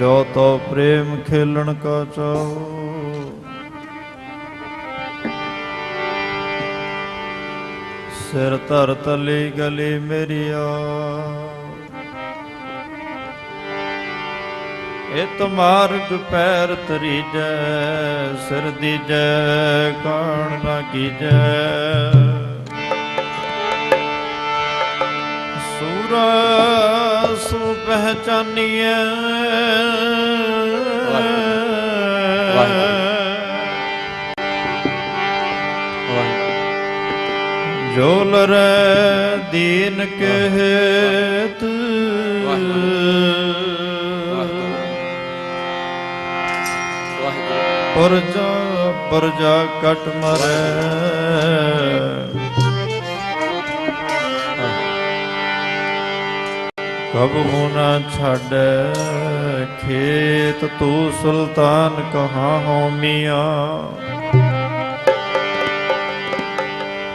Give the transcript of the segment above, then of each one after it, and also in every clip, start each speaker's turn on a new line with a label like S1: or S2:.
S1: जो तो प्रेम खेलन का चाहो, सिर धर तली गली मेरिया। इत मार्ग पैर तरीजै, सिर दीजै कान ना कीजै। सूरा सू पहचानिए, जो लरै दीन के हेत। परजा परजा कट मरै, कबहू न छाड़ै खेत। तू सुल्तान कहाँ हो मियाँ,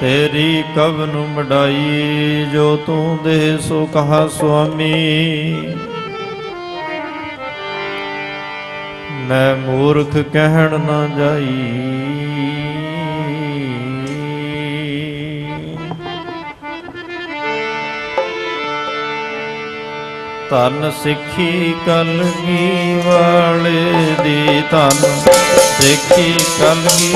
S1: तेरी कब नू मडाई। जो तू दे सो कहा स्वामी, मैं मूर्ख कहण न जाई। धन सिखी कलगी वाले दी, धन सिखी कलगी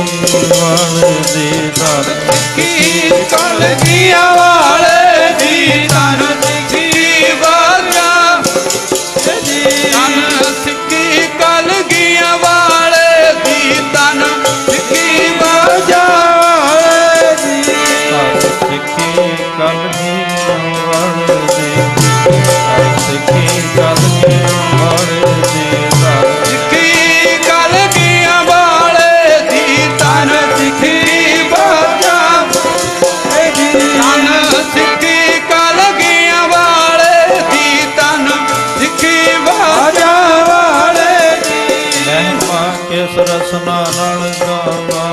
S1: वाले दी। धन
S2: सिखी कलगी वाले दी, धन सिखी वाला दी। धन सिखी कलगी वाले दी, धन सिखी बाजा दी।
S1: धन सिखी कलगी वाले दी, धन सिखी कलगी वाले दी।
S2: सिखी कलगी वाले दी, धन सिखी बाजा दी। धन सिखी कलगी वाले दी, धन सिखी बाजा वाले दी।
S1: महिमा किस रसना नाल गावा,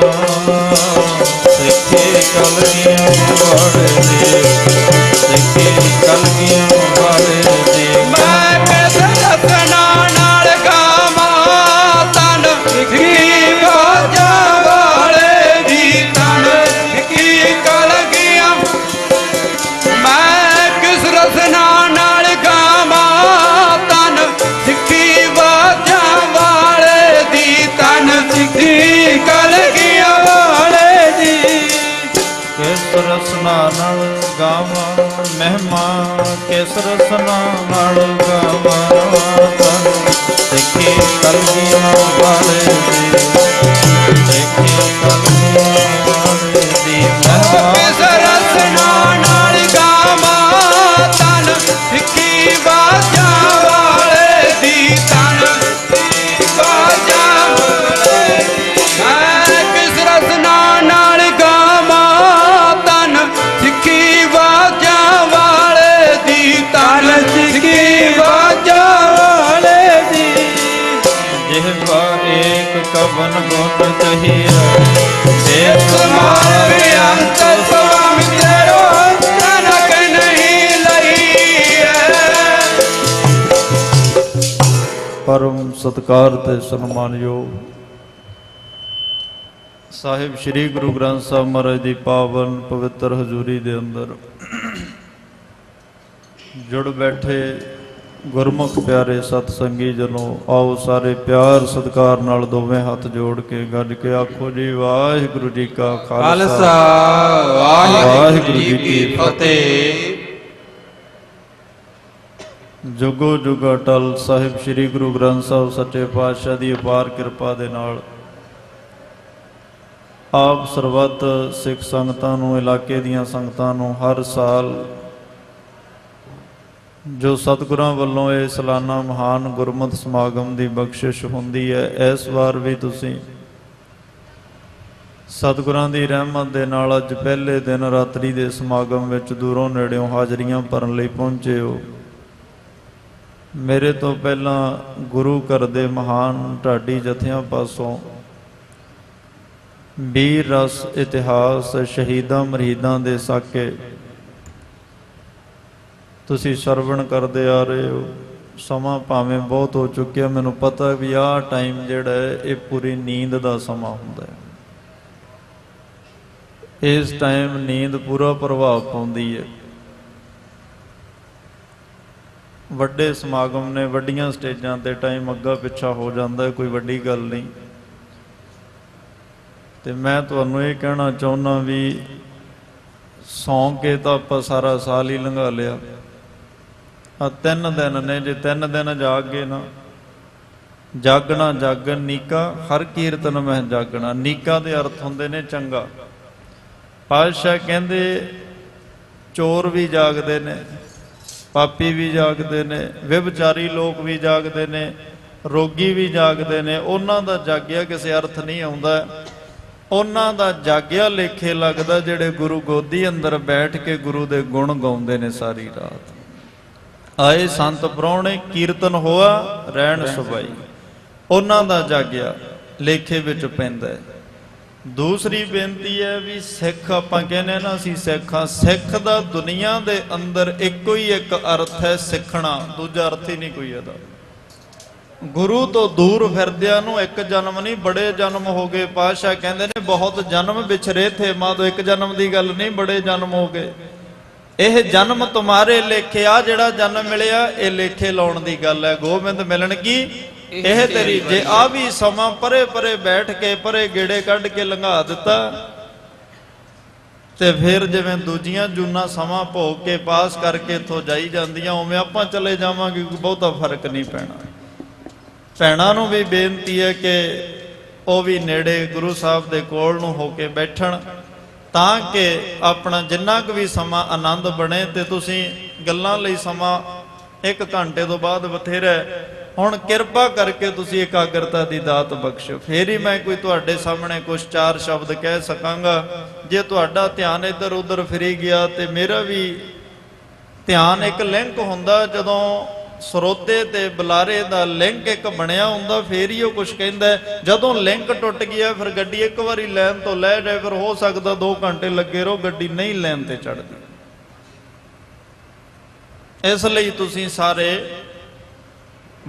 S1: सिखी कलगियां वाले दी। सिखी कलगियां वाले दी।
S2: मैं किस रसना नाल गावां, धन सिखी बाजा वाले दी। धन सिखी कलगियां। मैं किस रसना नाल गावां, धन सिखी बाजा वाले दी। धन सिखी कलगियां वाले दी।
S1: किस रसना नाल गावा, महिमा किस रसना नाल गावा। धन सिखी कलगियां वाले दी। सिखी कलगियां वाले दी। महिमा
S2: किस रसना नाल गावां, धन सिखी बाजा वाले दी। धन सिखी बाजा वाले दी। मैं किस रसना नाल गावां, धन सिखी बाजा वाले दी। धन सिखी बाजा वाले दी।
S1: जिह्वा एक कवन गुण कहिया,
S2: एक मार अंत स्वामी तेरो, तनक नहीं लई है।
S1: परम सत्कार ते सन्मानयोग ਸਾਹਿਬ ਸ੍ਰੀ ਗੁਰੂ ਗ੍ਰੰਥ ਸਾਹਿਬ ਮਹਾਰਾਜ ਦੀ ਪਾਵਨ ਪਵਿੱਤਰ ਹਜ਼ੂਰੀ ਦੇ ਅੰਦਰ ਜੁੜ ਬੈਠੇ ਗੁਰਮੁਖ ਪਿਆਰੇ ਸਤ ਸੰਗੀ ਜਨੋ, ਆਓ ਸਾਰੇ ਪਿਆਰ ਸਤਿਕਾਰ ਨਾਲ ਦੋਵੇਂ ਹੱਥ ਜੋੜ ਕੇ ਗੱਜ ਕੇ ਆਖੋ ਜੀ ਵਾਹਿਗੁਰੂ ਜੀ ਕਾ ਖਾਲਸਾ, ਵਾਹਿਗੁਰੂ ਜੀ ਕੀ ਫਤਿਹ। ਜੁਗੋ ਜੁਗ ਅਟਲ ਸਾਹਿਬ ਸ੍ਰੀ ਗੁਰੂ ਗ੍ਰੰਥ ਸਾਹਿਬ ਸੱਚੇ ਪਾਤਸ਼ਾਹ ਦੀ ਅਪਾਰ ਕਿਰਪਾ ਦੇ ਨਾਲ ਆਪ ਸਰਬੱਤ ਸਿੱਖ ਸੰਗਤਾਂ ਨੂੰ, ਇਲਾਕੇ ਦੀਆਂ ਸੰਗਤਾਂ ਨੂੰ ਹਰ ਸਾਲ ਜੋ ਸਤਿਗੁਰਾਂ ਵੱਲੋਂ ਇਹ ਸਾਲਾਨਾ ਮਹਾਨ ਗੁਰਮਤਿ ਸਮਾਗਮ ਦੀ ਬਖਸ਼ਿਸ਼ ਹੁੰਦੀ ਹੈ, ਇਸ ਵਾਰ ਵੀ ਤੁਸੀਂ ਸਤਿਗੁਰਾਂ ਦੀ ਰਹਿਮਤ ਦੇ ਨਾਲ ਅੱਜ ਪਹਿਲੇ ਦਿਨ ਰਾਤਰੀ ਦੇ ਸਮਾਗਮ ਵਿੱਚ ਦੂਰੋਂ ਨੇੜਿਓਂ ਹਾਜ਼ਰੀਆਂ ਭਰਨ ਲਈ ਪਹੁੰਚੇ ਹੋ। ਮੇਰੇ ਤੋਂ ਪਹਿਲਾਂ ਗੁਰੂ ਘਰ ਦੇ ਮਹਾਨ ਢਾਡੀ ਜਥਿਆਂ ਪਾਸੋਂ ਵੀਰ ਰਸ ਇਤਿਹਾਸ ਸ਼ਹੀਦਾਂ ਮਰੀਦਾਂ ਦੇ ਸਾਕੇ ਤੁਸੀਂ ਸਰਵਣ ਕਰਦੇ ਆ ਰਹੇ ਹੋ। ਸਮਾਂ ਭਾਵੇਂ ਬਹੁਤ ਹੋ ਚੁੱਕਿਆ, ਮੈਨੂੰ ਪਤਾ ਵੀ ਆਹ ਟਾਈਮ ਜਿਹੜਾ ਹੈ ਇਹ ਪੂਰੀ ਨੀਂਦ ਦਾ ਸਮਾਂ ਹੁੰਦਾ ਹੈ। ਇਸ ਟਾਈਮ ਨੀਂਦ ਪੂਰਾ ਪ੍ਰਭਾਵ ਪਾਉਂਦੀ ਹੈ। ਵੱਡੇ ਸਮਾਗਮ ਨੇ, ਵੱਡੀਆਂ ਸਟੇਜਾਂ ਤੇ ਟਾਈਮ ਅੱਗਾ ਪਿੱਛਾ ਹੋ ਜਾਂਦਾ, ਕੋਈ ਵੱਡੀ ਗੱਲ ਨਹੀਂ। ਤੇ ਮੈਂ ਤੁਹਾਨੂੰ ਇਹ ਕਹਿਣਾ ਚਾਹੁੰਦਾ ਵੀ ਸੌਂ ਕੇ ਤਾਂ ਆਪਾਂ ਸਾਰਾ ਸਾਲ ਹੀ ਲੰਘਾ ਲਿਆ। ਆ 3 ਦਿਨ ਨੇ, ਜੇ 3 ਦਿਨ ਜਾਗ ਗਏ ਨਾ, ਜਾਗਣਾ ਜਾਗਣ ਨੀਕਾ ਹਰ ਕੀਰਤਨ ਮਹਿ ਜਾਗਣਾ। ਨੀਕਾ ਦੇ ਅਰਥ ਹੁੰਦੇ ਨੇ ਚੰਗਾ। ਪਾਤਸ਼ਾਹ ਕਹਿੰਦੇ ਚੋਰ ਵੀ ਜਾਗਦੇ ਨੇ, ਪਾਪੀ ਵੀ ਜਾਗਦੇ ਨੇ, ਵਿਭਚਾਰੀ ਲੋਕ ਵੀ ਜਾਗਦੇ ਨੇ, ਰੋਗੀ ਵੀ ਜਾਗਦੇ ਨੇ। ਉਹਨਾਂ ਦਾ ਜਾਗਿਆ ਕਿਸੇ ਅਰਥ ਨਹੀਂ ਆਉਂਦਾ, ਉਹਨਾਂ ਦਾ ਜਾਗਿਆ ਲੇਖੇ ਲੱਗਦਾ ਜਿਹੜੇ ਗੁਰੂ ਗੋਦੀ ਅੰਦਰ ਬੈਠ ਕੇ ਗੁਰੂ ਦੇ ਗੁਣ ਗਾਉਂਦੇ ਨੇ ਸਾਰੀ ਰਾਤ। ਆਏ ਸੰਤ ਪ੍ਰਾਹੁਣੇ ਕੀਰਤਨ ਹੋਆ ਰਹਿਣ ਸੁਭਾਈ, ਉਹਨਾਂ ਦਾ ਜਾਗਿਆ ਲੇਖੇ ਵਿੱਚ ਪੈਂਦਾ ਹੈ। ਦੂਸਰੀ ਬੇਨਤੀ ਹੈ ਵੀ ਸਿੱਖ, ਆਪਾਂ ਕਹਿੰਦੇ ਨਾ ਅਸੀਂ ਸਿੱਖ ਹਾਂ, ਸਿੱਖ ਦਾ ਦੁਨੀਆ ਦੇ ਅੰਦਰ ਇੱਕੋ ਹੀ ਇੱਕ ਅਰਥ ਹੈ, ਸਿੱਖਣਾ। ਦੂਜਾ ਅਰਥ ਹੀ ਨਹੀਂ ਕੋਈ ਇਹਦਾ। ਗੁਰੂ ਤੋਂ ਦੂਰ ਫਿਰਦਿਆਂ ਨੂੰ ਇੱਕ ਜਨਮ ਨਹੀਂ, ਬੜੇ ਜਨਮ ਹੋ ਗਏ। ਪਾਤਸ਼ਾਹ ਕਹਿੰਦੇ ਨੇ ਬਹੁਤ ਜਨਮ ਵਿਛਰੇ ਥੇ ਮਾਧੋ, ਇੱਕ ਜਨਮ ਦੀ ਗੱਲ ਨਹੀਂ, ਬੜੇ ਜਨਮ ਹੋ ਗਏ। ਇਹ ਜਨਮ ਤੁਮਾਰੇ ਲੇਖੇ, ਆ ਜਿਹੜਾ ਜਨਮ ਮਿਲਿਆ ਇਹ ਲੇਖੇ ਲਾਉਣ ਦੀ ਗੱਲ ਹੈ। ਗੋਬਿੰਦ ਮਿਲਣ ਕੀ ਇਹ ਤੇਰੀ, ਜੇ ਆ ਵੀ ਸਮਾਂ ਪਰੇ ਪਰੇ ਬੈਠ ਕੇ ਪਰੇ ਗੇੜੇ ਕੱਢ ਕੇ ਲੰਘਾ ਦਿੱਤਾ ਤੇ ਫਿਰ ਜਿਵੇਂ ਦੂਜੀਆਂ ਜੂਨਾਂ ਸਮਾਂ ਭੋਗ ਕੇ ਪਾਸ ਕਰਕੇ ਇੱਥੋਂ ਜਾਈ ਜਾਂਦੀਆਂ, ਉਵੇਂ ਆਪਾਂ ਚਲੇ ਜਾਵਾਂਗੇ, ਬਹੁਤਾ ਫਰਕ ਨਹੀਂ ਪੈਣਾ। ਭੈਣਾਂ ਨੂੰ ਵੀ ਬੇਨਤੀ ਹੈ ਕਿ ਉਹ ਵੀ ਨੇੜੇ ਗੁਰੂ ਸਾਹਿਬ ਦੇ ਕੋਲ ਨੂੰ ਹੋ ਕੇ ਬੈਠਣ, ਤਾਂ ਕਿ ਆਪਣਾ ਜਿੰਨਾ ਕੁ ਵੀ ਸਮਾਂ ਆਨੰਦ ਬਣੇ। ਤੇ ਤੁਸੀਂ ਗੱਲਾਂ ਲਈ ਸਮਾਂ 1 ਘੰਟੇ ਤੋਂ ਬਾਅਦ ਬਥੇਰਾ, ਹੁਣ ਕਿਰਪਾ ਕਰਕੇ ਤੁਸੀਂ ਇਕਾਗਰਤਾ ਦੀ ਦਾਤ ਬਖਸ਼ੋ, ਫੇਰ ਹੀ ਮੈਂ ਕੋਈ ਤੁਹਾਡੇ ਸਾਹਮਣੇ ਕੁਝ 4 ਸ਼ਬਦ ਕਹਿ ਸਕਾਂਗਾ। ਜੇ ਤੁਹਾਡਾ ਧਿਆਨ ਇੱਧਰ ਉੱਧਰ ਫਿਰੀ ਗਿਆ ਤੇ ਮੇਰਾ ਵੀ ਧਿਆਨ, ਇੱਕ ਲਿੰਕ ਹੁੰਦਾ ਜਦੋਂ ਸਰੋਤੇ ਤੇ ਬੁਲਾਰੇ ਦਾ ਲਿੰਕ ਇੱਕ ਬਣਿਆ ਹੁੰਦਾ, ਫੇਰ ਹੀ ਉਹ ਕੁਝ ਕਹਿੰਦਾ। ਜਦੋਂ ਲਿੰਕ ਟੁੱਟ ਗਿਆ ਫਿਰ ਗੱਡੀ ਇੱਕ ਵਾਰੀ ਲਾਈਨ ਤੋਂ ਲੈ ਜਾਏ, ਫਿਰ ਹੋ ਸਕਦਾ 2 ਘੰਟੇ ਲੱਗੇ ਰਹੋ, ਗੱਡੀ ਨਹੀਂ ਲਾਈਨ ਤੇ ਚੜ੍ਹਦੀ। ਇਸ ਲਈ ਤੁਸੀਂ ਸਾਰੇ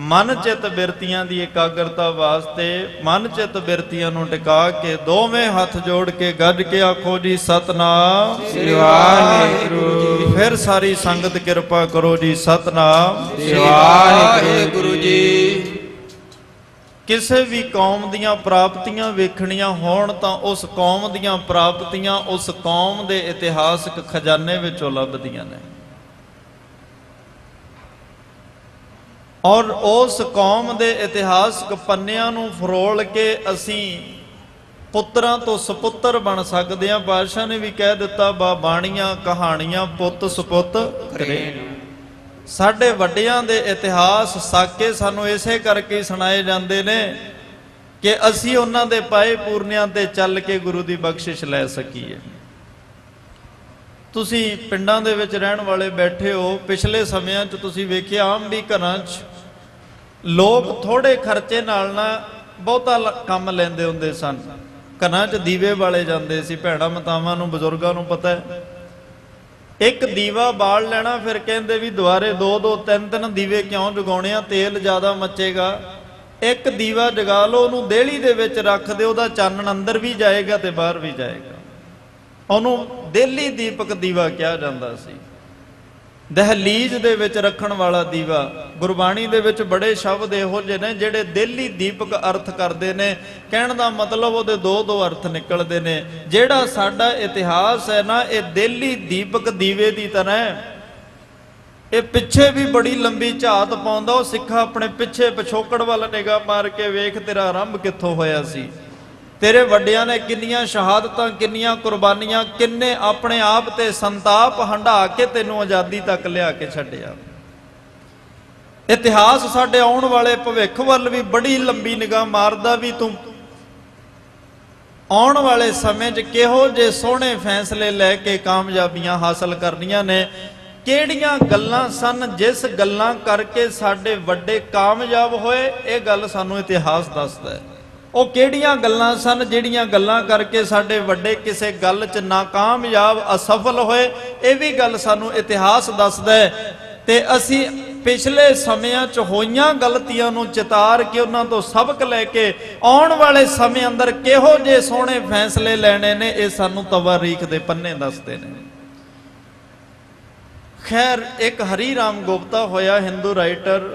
S1: ਮਨ ਚਿੱਤ ਬਿਰਤੀਆਂ ਦੀ ਇਕਾਗਰਤਾ ਵਾਸਤੇ ਮਨ ਚਿੱਤ ਬਿਰਤੀਆਂ ਨੂੰ ਟਿਕਾ ਕੇ ਦੋਵੇਂ ਹੱਥ ਜੋੜ ਕੇ ਗੱਜ ਕੇ ਆਖੋ ਜੀ ਸਤਨਾਮ
S2: ਸ੍ਰੀ ਵਾਹਿਗੁਰੂ।
S1: ਫਿਰ ਸਾਰੀ ਸੰਗਤ ਕਿਰਪਾ ਕਰੋ ਜੀ ਸਤਨਾਮ
S2: ਸ੍ਰੀ ਵਾਹਿਗੁਰੂ ਜੀ।
S1: ਕਿਸੇ ਵੀ ਕੌਮ ਦੀਆਂ ਪ੍ਰਾਪਤੀਆਂ ਵੇਖਣੀਆਂ ਹੋਣ ਤਾਂ ਉਸ ਕੌਮ ਦੀਆਂ ਪ੍ਰਾਪਤੀਆਂ ਉਸ ਕੌਮ ਦੇ ਇਤਿਹਾਸਕ ਖਜ਼ਾਨੇ ਵਿੱਚੋਂ ਲੱਭਦੀਆਂ ਨੇ, ਔਰ ਉਸ ਕੌਮ ਦੇ ਇਤਿਹਾਸਕ ਪੰਨਿਆਂ ਨੂੰ ਫਰੋਲ ਕੇ ਅਸੀਂ ਪੁੱਤਰਾਂ ਤੋਂ ਸਪੁੱਤਰ ਬਣ ਸਕਦੇ ਹਾਂ। ਬਾਦਸ਼ਾਹ ਨੇ ਵੀ ਕਹਿ ਦਿੱਤਾ, ਬਾਣੀਆਂ ਕਹਾਣੀਆਂ ਪੁੱਤ ਸਪੁੱਤ ਕਰੇ। ਸਾਡੇ ਵੱਡਿਆਂ ਦੇ ਇਤਿਹਾਸ ਸਾਕੇ ਸਾਨੂੰ ਇਸੇ ਕਰਕੇ ਸੁਣਾਏ ਜਾਂਦੇ ਨੇ ਕਿ ਅਸੀਂ ਉਹਨਾਂ ਦੇ ਪਾਏ ਪੂਰਨਿਆਂ ਤੇ ਚੱਲ ਕੇ ਗੁਰੂ ਦੀ ਬਖਸ਼ਿਸ਼ ਲੈ ਸਕੀਏ। ਤੁਸੀਂ ਪਿੰਡਾਂ ਦੇ ਵਿੱਚ ਰਹਿਣ ਵਾਲੇ ਬੈਠੇ ਹੋ, ਪਿਛਲੇ ਸਮਿਆਂ 'ਚ ਤੁਸੀਂ ਵੇਖਿਆ ਆਮ ਵੀ ਘਰਾਂ 'ਚ ਲੋਕ ਥੋੜੇ ਖਰਚੇ ਨਾਲ ਨਾ ਬਹੁਤਾ ਕੰਮ ਲੈਂਦੇ ਹੁੰਦੇ ਸਨ। ਘਰਾਂ 'ਚ ਦੀਵੇ ਬਾਲੇ ਜਾਂਦੇ ਸੀ, ਭੈਣਾਂ ਮਾਤਾਵਾਂ ਨੂੰ ਬਜ਼ੁਰਗਾਂ ਨੂੰ ਪਤਾ ਹੈ। ਇੱਕ ਦੀਵਾ ਬਾਲ ਲੈਣਾ, ਫਿਰ ਕਹਿੰਦੇ ਵੀ ਦੁਆਰੇ 2-2 3-3 ਦੀਵੇ ਕਿਉਂ ਜਗਾਉਣੇ ਆ, ਤੇਲ ਜ਼ਿਆਦਾ ਮੱਚੇਗਾ। ਇੱਕ ਦੀਵਾ ਜਗਾ ਲਓ, ਉਹਨੂੰ ਦੇਹਲੀ ਦੇ ਵਿੱਚ ਰੱਖ ਦਿਓ, ਉਹਦਾ ਚਾਨਣ ਅੰਦਰ ਵੀ ਜਾਏਗਾ ਤੇ ਬਾਹਰ ਵੀ ਜਾਏਗਾ। ਉਹਨੂੰ ਦੇਹਲੀ ਦੀਪਕ ਦੀਵਾ ਕਿਹਾ ਜਾਂਦਾ ਸੀ। ਦਹਲੀਜ਼ ਦੇ ਵਿੱਚ ਰੱਖਣ ਵਾਲਾ ਦੀਵਾ। ਗੁਰਬਾਣੀ ਦੇ ਵਿੱਚ ਬੜੇ ਸ਼ਬਦ ਇਹੋ ਜਿਹੇ ਨੇ ਜਿਹੜੇ ਦੇਹਲੀ ਦੀਪਕ ਅਰਥ ਕਰਦੇ ਨੇ। ਕਹਿਣ ਦਾ ਮਤਲਬ ਉਹਦੇ 2-2 ਅਰਥ ਨਿਕਲਦੇ ਨੇ। ਜਿਹੜਾ ਸਾਡਾ ਇਤਿਹਾਸ ਹੈ ਨਾ, ਇਹ ਦੇਹਲੀ ਦੀਪਕ ਦੀਵੇ ਦੀ ਤਰ੍ਹਾਂ ਹੈ। ਇਹ ਪਿੱਛੇ ਵੀ ਬੜੀ ਲੰਬੀ ਝਾਤ ਪਾਉਂਦਾ। ਉਹ ਸਿੱਖਾ ਆਪਣੇ ਪਿੱਛੇ ਪਿਛੋਕੜ ਵੱਲ ਨਿਗਾਹ ਮਾਰ ਕੇ ਵੇਖ, ਤੇਰਾ ਆਰੰਭ ਕਿੱਥੋਂ ਹੋਇਆ ਸੀ, ਤੇਰੇ ਵੱਡਿਆਂ ਨੇ ਕਿੰਨੀਆਂ ਸ਼ਹਾਦਤਾਂ, ਕਿੰਨੀਆਂ ਕੁਰਬਾਨੀਆਂ, ਕਿੰਨੇ ਆਪਣੇ ਆਪ ਤੇ ਸੰਤਾਪ ਹੰਢਾ ਕੇ ਤੈਨੂੰ ਆਜ਼ਾਦੀ ਤੱਕ ਲਿਆ ਕੇ ਛੱਡਿਆ। ਇਤਿਹਾਸ ਸਾਡੇ ਆਉਣ ਵਾਲੇ ਭਵਿੱਖ ਵੱਲ ਵੀ ਬੜੀ ਲੰਬੀ ਨਿਗਾਹ ਮਾਰਦਾ ਵੀ ਤੂੰ ਆਉਣ ਵਾਲੇ ਸਮੇਂ 'ਚ ਕਿਹੋ ਜਿਹੇ ਸੋਹਣੇ ਫੈਸਲੇ ਲੈ ਕੇ ਕਾਮਯਾਬੀਆਂ ਹਾਸਲ ਕਰਨੀਆਂ ਨੇ। ਕਿਹੜੀਆਂ ਗੱਲਾਂ ਸਨ ਜਿਸ ਗੱਲਾਂ ਕਰਕੇ ਸਾਡੇ ਵੱਡੇ ਕਾਮਯਾਬ ਹੋਏ, ਇਹ ਗੱਲ ਸਾਨੂੰ ਇਤਿਹਾਸ ਦੱਸਦਾ ਹੈ। ਉਹ ਕਿਹੜੀਆਂ ਗੱਲਾਂ ਸਨ ਜਿਹੜੀਆਂ ਗੱਲਾਂ ਕਰਕੇ ਸਾਡੇ ਵੱਡੇ ਕਿਸੇ ਗੱਲ 'ਚ ਨਾਕਾਮਯਾਬ ਅਸਫਲ ਹੋਏ, ਇਹ ਵੀ ਗੱਲ ਸਾਨੂੰ ਇਤਿਹਾਸ ਦੱਸਦਾ ਹੈ। ਤੇ ਅਸੀਂ ਪਿਛਲੇ ਸਮਿਆਂ 'ਚ ਹੋਈਆਂ ਗਲਤੀਆਂ ਨੂੰ ਚਿਤਾਰ ਕੇ ਉਹਨਾਂ ਤੋਂ ਸਬਕ ਲੈ ਕੇ ਆਉਣ ਵਾਲੇ ਸਮੇਂ ਅੰਦਰ ਕਿਹੋ ਜਿਹੇ ਸੋਹਣੇ ਫੈਸਲੇ ਲੈਣੇ ਨੇ, ਇਹ ਸਾਨੂੰ ਤਵਾਰੀਖ ਦੇ ਪੰਨੇ ਦੱਸਦੇ ਨੇ। ਖੈਰ, ਇੱਕ ਹਰੀ ਰਾਮ ਗੁਪਤਾ ਹੋਇਆ, ਹਿੰਦੂ ਰਾਈਟਰ,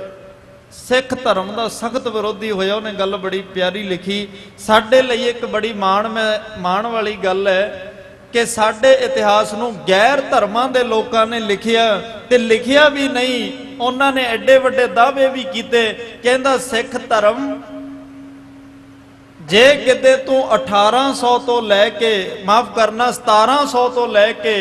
S1: ਸਿੱਖ ਧਰਮ ਦਾ ਸਖਤ ਵਿਰੋਧੀ ਹੋਇਆ। ਉਹਨੇ ਗੱਲ ਬੜੀ ਪਿਆਰੀ ਲਿਖੀ। ਸਾਡੇ ਲਈ ਇੱਕ ਬੜੀ ਮਾਣ ਵਾਲੀ ਗੱਲ ਹੈ ਕਿ ਸਾਡੇ ਇਤਿਹਾਸ ਨੂੰ ਗੈਰ ਧਰਮਾਂ ਦੇ ਲੋਕਾਂ ਨੇ ਲਿਖਿਆ, ਤੇ ਲਿਖਿਆ ਵੀ ਨਹੀਂ, ਉਹਨਾਂ ਨੇ ਐਡੇ ਵੱਡੇ ਦਾਅਵੇ ਵੀ ਕੀਤੇ। ਕਹਿੰਦਾ ਸਿੱਖ ਧਰਮ ਜੇ ਕਿਤੇ ਤੂੰ 1800 ਤੋਂ ਲੈ ਕੇ, ਮਾਫ ਕਰਨਾ 1700 ਤੋਂ ਲੈ ਕੇ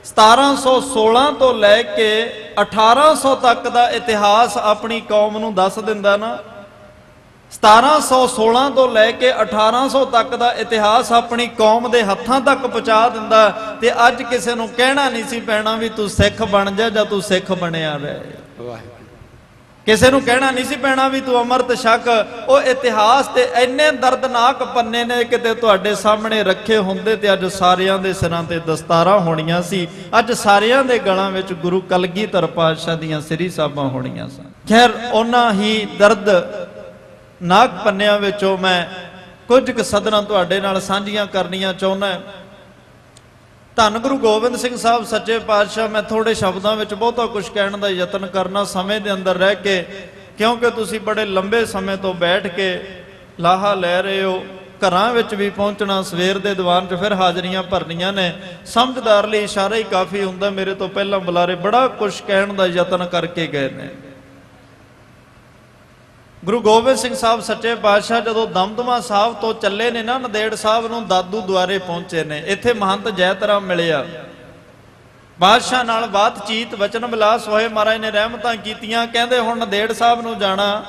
S1: 1716 ਤੋਂ ਲੈ ਕੇ 1800 ਤੱਕ ਦਾ ਇਤਿਹਾਸ ਆਪਣੀ ਕੌਮ ਨੂੰ ਦੱਸ ਦਿੰਦਾ ਨਾ, 1716 ਤੋਂ ਲੈ ਕੇ 1800 ਤੱਕ ਦਾ ਇਤਿਹਾਸ ਆਪਣੀ ਕੌਮ ਦੇ ਹੱਥਾਂ ਤੱਕ ਪਹੁੰਚਾ ਦਿੰਦਾ, ਤੇ ਅੱਜ ਕਿਸੇ ਨੂੰ ਕਹਿਣਾ ਨਹੀਂ ਸੀ ਪੈਣਾ ਵੀ ਤੂੰ ਸਿੱਖ ਬਣ ਜਾ ਜਾਂ ਤੂੰ ਸਿੱਖ ਬਣਿਆ ਰਹੇ। ਕਿਸੇ ਨੂੰ ਕਹਿਣਾ ਨਹੀਂ ਸੀ ਪੈਣਾ ਵੀ ਤੂੰ ਅੰਮ੍ਰਿਤ ਛਕ। ਉਹ ਇਤਿਹਾਸ ਤੇ ਇੰਨੇ ਦਰਦਨਾਕ ਪੰਨੇ ਨੇ, ਕਿਤੇ ਤੁਹਾਡੇ ਸਾਹਮਣੇ ਰੱਖੇ ਹੁੰਦੇ ਤੇ ਅੱਜ ਸਾਰਿਆਂ ਦੇ ਸਿਰਾਂ ਤੇ ਦਸਤਾਰਾਂ ਹੋਣੀਆਂ ਸੀ, ਅੱਜ ਸਾਰਿਆਂ ਦੇ ਗਲਾਂ ਵਿੱਚ ਗੁਰੂ ਕਲਗੀਧਰ ਪਾਤਸ਼ਾਹ ਦੀਆਂ ਸ੍ਰੀ ਸਾਹਿਬਾਂ ਹੋਣੀਆਂ ਸਨ। ਖੈਰ, ਉਹਨਾਂ ਹੀ ਦਰਦ ਨਾਕ ਪੰਨਿਆਂ ਵਿੱਚੋਂ ਮੈਂ ਕੁਝ ਕੁ ਸਦਰਾਂ ਤੁਹਾਡੇ ਨਾਲ ਸਾਂਝੀਆਂ ਕਰਨੀਆਂ ਚਾਹੁੰਦਾ। ਧੰਨ ਗੁਰੂ ਗੋਬਿੰਦ ਸਿੰਘ ਸਾਹਿਬ ਸੱਚੇ ਪਾਤਸ਼ਾਹ, ਮੈਂ ਥੋੜੇ ਸ਼ਬਦਾਂ ਵਿੱਚ ਬਹੁਤਾ ਕੁਝ ਕਹਿਣ ਦਾ ਯਤਨ ਕਰਨਾ ਸਮੇਂ ਦੇ ਅੰਦਰ ਰਹਿ ਕੇ, ਕਿਉਂਕਿ ਤੁਸੀਂ ਬੜੇ ਲੰਬੇ ਸਮੇਂ ਤੋਂ ਬੈਠ ਕੇ ਲਾਹਾ ਲੈ ਰਹੇ ਹੋ, ਘਰਾਂ ਵਿੱਚ ਵੀ ਪਹੁੰਚਣਾ, ਸਵੇਰ ਦੇ ਦੀਵਾਨ 'ਚ ਫਿਰ ਹਾਜ਼ਰੀਆਂ ਭਰਨੀਆਂ ਨੇ। ਸਮਝਦਾਰ ਲਈ ਇਸ਼ਾਰਾ ਹੀ ਕਾਫੀ ਹੁੰਦਾ। ਮੇਰੇ ਤੋਂ ਪਹਿਲਾਂ ਬੁਲਾਰੇ ਬੜਾ ਕੁਝ ਕਹਿਣ ਦਾ ਯਤਨ ਕਰਕੇ ਗਏ ਨੇ। ਗੁਰੂ ਗੋਬਿੰਦ ਸਿੰਘ ਸਾਹਿਬ ਸੱਚੇ ਪਾਤਸ਼ਾਹ ਜਦੋਂ ਦਮਦਮਾ ਸਾਹਿਬ ਤੋਂ ਚੱਲੇ ਨੇ ਨਾ, ਨੰਦੇੜ ਸਾਹਿਬ ਨੂੰ ਦਾਦੂ ਦੁਆਰੇ ਪਹੁੰਚੇ ਨੇ। ਇੱਥੇ ਮਹੰਤ ਜੈਤ ਰਾਮ ਮਿਲਿਆ, ਬਾਦਸ਼ਾਹ ਨਾਲ ਬਾਤਚੀਤ ਵਚਨ ਵਿਲਾਸ ਹੋਏ, ਮਹਾਰਾਜ ਨੇ ਰਹਿਮਤਾਂ ਕੀਤੀਆਂ। ਕਹਿੰਦੇ ਹੁਣ ਨੰਦੇੜ ਸਾਹਿਬ ਨੂੰ ਜਾਣਾ,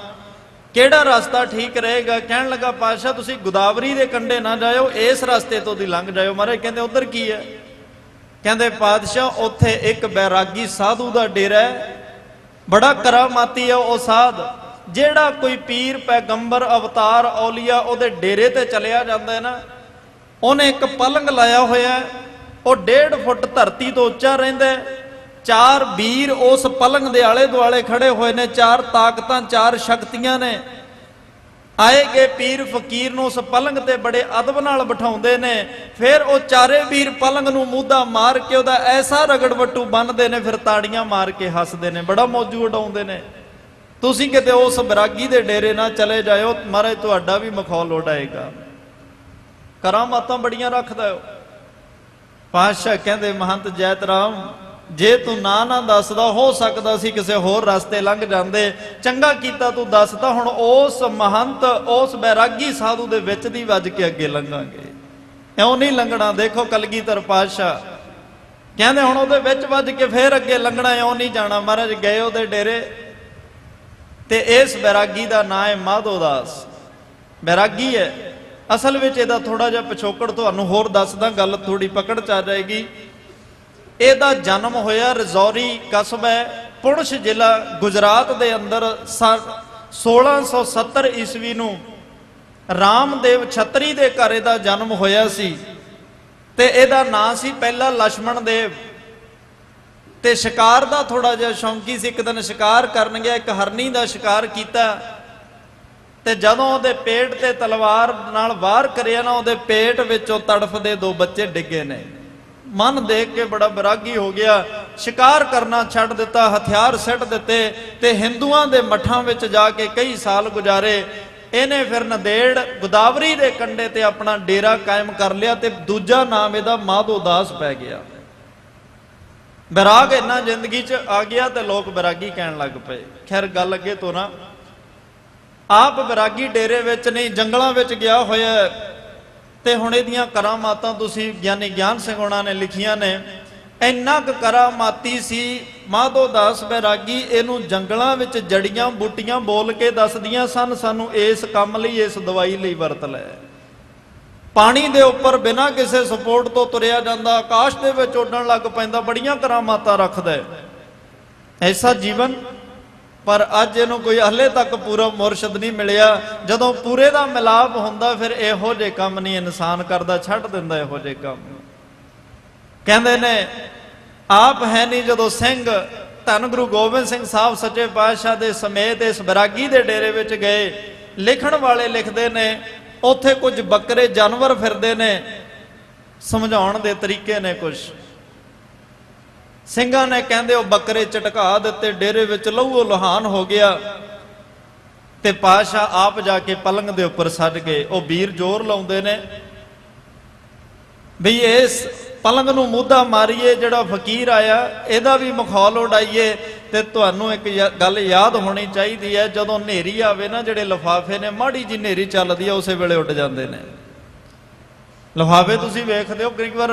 S1: ਕਿਹੜਾ ਰਸਤਾ ਠੀਕ ਰਹੇਗਾ? ਕਹਿਣ ਲੱਗਾ ਪਾਤਸ਼ਾਹ ਤੁਸੀਂ ਗੋਦਾਵਰੀ ਦੇ ਕੰਢੇ ਨਾ ਜਾਇਓ, ਇਸ ਰਸਤੇ ਤੋਂ ਦੀ ਲੰਘ ਜਾਇਓ। ਮਹਾਰਾਜ ਕਹਿੰਦੇ ਉਧਰ ਕੀ ਹੈ? ਕਹਿੰਦੇ ਪਾਤਸ਼ਾਹ ਉੱਥੇ ਇੱਕ ਬੈਰਾਗੀ ਸਾਧੂ ਦਾ ਡੇਰਾ ਹੈ, ਬੜਾ ਕਰਾਮਾਤੀ ਹੈ ਉਹ ਸਾਧ। ਜਿਹੜਾ ਕੋਈ ਪੀਰ ਪੈਗੰਬਰ ਅਵਤਾਰ ਔਲੀਆ ਉਹਦੇ ਡੇਰੇ ਤੇ ਚਲਿਆ ਜਾਂਦਾ ਹੈ ਨਾ, ਉਹਨੇ ਇੱਕ ਪਲੰਗ ਲਾਇਆ ਹੋਇਆ, ਉਹ 1.5 ਫੁੱਟ ਧਰਤੀ ਤੋਂ ਉੱਚਾ ਰਹਿੰਦਾ। 4 ਵੀਰ ਉਸ ਪਲੰਗ ਦੇ ਆਲੇ ਦੁਆਲੇ ਖੜੇ ਹੋਏ ਨੇ, 4 ਤਾਕਤਾਂ 4 ਸ਼ਕਤੀਆਂ ਨੇ। ਆਏ ਗਏ ਪੀਰ ਫਕੀਰ ਨੂੰ ਉਸ ਪਲੰਗ ਤੇ ਬੜੇ ਅਦਬ ਨਾਲ ਬਿਠਾਉਂਦੇ ਨੇ। ਫਿਰ ਉਹ 4 ਵੀਰ ਪਲੰਗ ਨੂੰ ਮੂਧਾ ਮਾਰ ਕੇ ਉਹਦਾ ਐਸਾ ਰਗੜਵੱਟੂ ਬੰਨਦੇ ਨੇ, ਫਿਰ ਤਾੜੀਆਂ ਮਾਰ ਕੇ ਹੱਸਦੇ ਨੇ, ਬੜਾ ਮੌਜੂ ਉਡਾਉਂਦੇ ਨੇ। ਤੁਸੀਂ ਕਿਤੇ ਉਸ ਬੈਰਾਗੀ ਦੇ ਡੇਰੇ ਨਾ ਚਲੇ ਜਾਇਓ, ਮਹਾਰਾਜ ਤੁਹਾਡਾ ਵੀ ਮਖੌਲ ਉਡਾਏਗਾ। ਕਰਾਮਾਤਾਂ ਬੜੀਆਂ ਰੱਖਦਾ ਹੋ। ਪਾਤਸ਼ਾਹ ਕਹਿੰਦੇ ਮਹੰਤ ਜੈਤ ਰਾਮ, ਜੇ ਤੂੰ ਨਾ ਦੱਸਦਾ, ਹੋ ਸਕਦਾ ਸੀ ਕਿਸੇ ਹੋਰ ਰਸਤੇ ਲੰਘ ਜਾਂਦੇ, ਚੰਗਾ ਕੀਤਾ ਤੂੰ ਦੱਸਦਾ। ਹੁਣ ਉਸ ਮਹੰਤ, ਉਸ ਬੈਰਾਗੀ ਸਾਧੂ ਦੇ ਵਿੱਚ ਦੀ ਵੱਜ ਕੇ ਅੱਗੇ ਲੰਘਾਂਗੇ, ਇਉਂ ਨਹੀਂ ਲੰਘਣਾ। ਦੇਖੋ ਕਲਗੀਧਰ ਪਾਤਸ਼ਾਹ ਕਹਿੰਦੇ ਹੁਣ ਉਹਦੇ ਵਿੱਚ ਵੱਜ ਕੇ ਫੇਰ ਅੱਗੇ ਲੰਘਣਾ, ਇਉਂ ਨਹੀਂ ਜਾਣਾ। ਮਹਾਰਾਜ ਗਏ ਉਹਦੇ ਡੇਰੇ ਤੇ ਇਸ ਬੈਰਾਗੀ ਦਾ ਨਾਂ ਹੈ ਮਾਧੋ ਦਾਸ। ਬੈਰਾਗੀ ਹੈ, ਅਸਲ ਵਿੱਚ ਇਹਦਾ ਥੋੜਾ ਜਿਹਾ ਪਿਛੋਕੜ ਤੁਹਾਨੂੰ ਹੋਰ ਦੱਸਦਾ, ਗੱਲ ਥੋੜੀ ਪਕੜ ਚ ਆ ਜਾਏਗੀ। ਇਹਦਾ ਜਨਮ ਹੋਇਆ ਰਜੌਰੀ ਕਸਬਾ ਹੈ, ਪੁਣਛ ਜ਼ਿਲ੍ਹਾ ਗੁਜਰਾਤ ਦੇ ਅੰਦਰ 1670 ਈਸਵੀ ਨੂੰ ਰਾਮਦੇਵ ਛਤਰੀ ਦੇ ਘਰ ਇਹਦਾ ਜਨਮ ਹੋਇਆ ਸੀ। ਤੇ ਇਹਦਾ ਨਾਂ ਸੀ ਪਹਿਲਾ ਲਛਮਣ ਦੇਵ। ਤੇ ਸ਼ਿਕਾਰ ਦਾ ਥੋੜਾ ਜਿਹਾ ਸ਼ੌਂਕੀ ਸੀ। ਇੱਕ ਦਿਨ ਸ਼ਿਕਾਰ ਕਰਨ ਗਿਆ, ਇੱਕ ਹਰਨੀ ਦਾ ਸ਼ਿਕਾਰ ਕੀਤਾ, ਤੇ ਜਦੋਂ ਉਹਦੇ ਪੇਟ ਤੇ ਤਲਵਾਰ ਨਾਲ ਵਾਰ ਕਰਿਆ ਨਾ, ਉਹਦੇ ਪੇਟ ਵਿੱਚੋਂ ਤੜਫਦੇ 2 ਬੱਚੇ ਡਿੱਗੇ ਨੇ। ਮਨ ਦੇਖ ਕੇ ਬੜਾ ਬੈਰਾਗੀ ਹੋ ਗਿਆ, ਸ਼ਿਕਾਰ ਕਰਨਾ ਛੱਡ ਦਿੱਤਾ, ਹਥਿਆਰ ਸਿੱਟ ਦਿੱਤੇ, ਤੇ ਹਿੰਦੂਆਂ ਦੇ ਮੱਠਾਂ ਵਿੱਚ ਜਾ ਕੇ ਕਈ ਸਾਲ ਗੁਜ਼ਾਰੇ। ਇਹਨੇ ਫਿਰ ਨੰਦੇੜ ਗੋਦਾਵਰੀ ਦੇ ਕੰਢੇ ਤੇ ਆਪਣਾ ਡੇਰਾ ਕਾਇਮ ਕਰ ਲਿਆ, ਤੇ ਦੂਜਾ ਨਾਮ ਇਹਦਾ ਮਾਧੋ ਦਾਸ ਪੈ ਗਿਆ। ਬੈਰਾਗ ਇੰਨਾ ਜ਼ਿੰਦਗੀ 'ਚ ਆ ਗਿਆ ਤੇ ਲੋਕ ਬੈਰਾਗੀ ਕਹਿਣ ਲੱਗ ਪਏ। ਖੈਰ ਗੱਲ ਅੱਗੇ ਤੋਂ ਨਾ, ਆਪ ਬੈਰਾਗੀ ਡੇਰੇ ਵਿੱਚ ਨਹੀਂ ਜੰਗਲਾਂ ਵਿੱਚ ਗਿਆ ਹੋਇਆ। ਤੇ ਹੁਣ ਇਹਦੀਆਂ ਕਰਾਮਾਤਾਂ ਤੁਸੀਂ ਗਿਆਨੀ ਗਿਆਨ ਸਿੰਘ ਹੋਣਾ ਨੇ ਲਿਖੀਆਂ ਨੇ। ਇੰਨਾ ਕੁ ਕਰਾਮਾਤੀ ਸੀ ਮਾਧੋ ਦਾਸ ਬੈਰਾਗੀ, ਇਹਨੂੰ ਜੰਗਲਾਂ ਵਿੱਚ ਜੜੀਆਂ ਬੂਟੀਆਂ ਬੋਲ ਕੇ ਦੱਸਦੀਆਂ ਸਨ, ਸਾਨੂੰ ਇਸ ਕੰਮ ਲਈ, ਇਸ ਦਵਾਈ ਲਈ ਵਰਤ ਲੈ। ਪਾਣੀ ਦੇ ਉੱਪਰ ਬਿਨਾਂ ਕਿਸੇ ਸਪੋਰਟ ਤੋਂ ਤੁਰਿਆ ਜਾਂਦਾ, ਆਕਾਸ਼ ਦੇ ਵਿੱਚ ਉੱਡਣ ਲੱਗ ਪੈਂਦਾ, ਬੜੀਆਂ ਕਰਾਮਾਤਾਂ ਰੱਖਦਾ ਐਸਾ ਜੀਵਨ। ਪਰ ਅੱਜ ਇਹਨੂੰ ਕੋਈ ਹਲੇ ਤੱਕ ਪੂਰਾ ਮੁਰਸ਼ਿਦ ਨਹੀਂ ਮਿਲਿਆ। ਜਦੋਂ ਪੂਰੇ ਦਾ ਮਿਲਾਪ ਹੁੰਦਾ, ਫਿਰ ਇਹੋ ਜਿਹੇ ਕੰਮ ਨਹੀਂ ਇਨਸਾਨ ਕਰਦਾ, ਛੱਡ ਦਿੰਦਾ ਇਹੋ ਜਿਹੇ ਕੰਮ। ਕਹਿੰਦੇ ਨੇ ਆਪ ਹੈ ਨਹੀਂ ਜਦੋਂ ਸਿੰਘ ਧੰਨ ਗੁਰੂ ਗੋਬਿੰਦ ਸਿੰਘ ਸਾਹਿਬ ਸੱਚੇ ਪਾਤਸ਼ਾਹ ਦੇ ਸਮੇਤ ਇਸ ਬੈਰਾਗੀ ਦੇ ਡੇਰੇ ਵਿੱਚ ਗਏ। ਲਿਖਣ ਵਾਲੇ ਲਿਖਦੇ ਨੇ ਉੱਥੇ ਕੁਝ ਬੱਕਰੇ ਜਾਨਵਰ ਫਿਰਦੇ ਨੇ, ਸਮਝਾਉਣ ਦੇ ਤਰੀਕੇ ਨੇ ਕੁਝ। ਸਿੰਘਾਂ ਨੇ ਕਹਿੰਦੇ ਉਹ ਬੱਕਰੇ ਝਟਕਾ ਦਿੱਤੇ, ਡੇਰੇ ਵਿੱਚ ਲਹੂ ਲੁਹਾਨ ਹੋ ਗਿਆ ਤੇ ਪਾਤਸ਼ਾਹ ਆਪ ਜਾ ਕੇ ਪਲੰਗ ਦੇ ਉੱਪਰ ਸੱਜ ਗਏ। ਉਹ ਵੀਰ ਜ਼ੋਰ ਲਾਉਂਦੇ ਨੇ ਵੀ ਇਸ ਪਲੰਗ ਨੂੰ ਮੂਧਾ ਮਾਰੀਏ, ਜਿਹੜਾ ਫਕੀਰ ਆਇਆ ਇਹਦਾ ਵੀ ਮਖੌਲ ਉਡਾਈਏ। ਤੇ ਤੁਹਾਨੂੰ ਇੱਕ ਗੱਲ ਯਾਦ ਹੋਣੀ ਚਾਹੀਦੀ ਹੈ, ਜਦੋਂ ਹਨੇਰੀ ਆਵੇ ਨਾ, ਜਿਹੜੇ ਲਿਫਾਫੇ ਨੇ ਮਾੜੀ ਜੀ ਹਨੇਰੀ ਚੱਲਦੀ ਹੈ ਉਸੇ ਵੇਲੇ ਉੱਡ ਜਾਂਦੇ ਨੇ ਲਿਫਾਫੇ। ਤੁਸੀਂ ਵੇਖਦੇ ਹੋ ਕਈ ਵਾਰ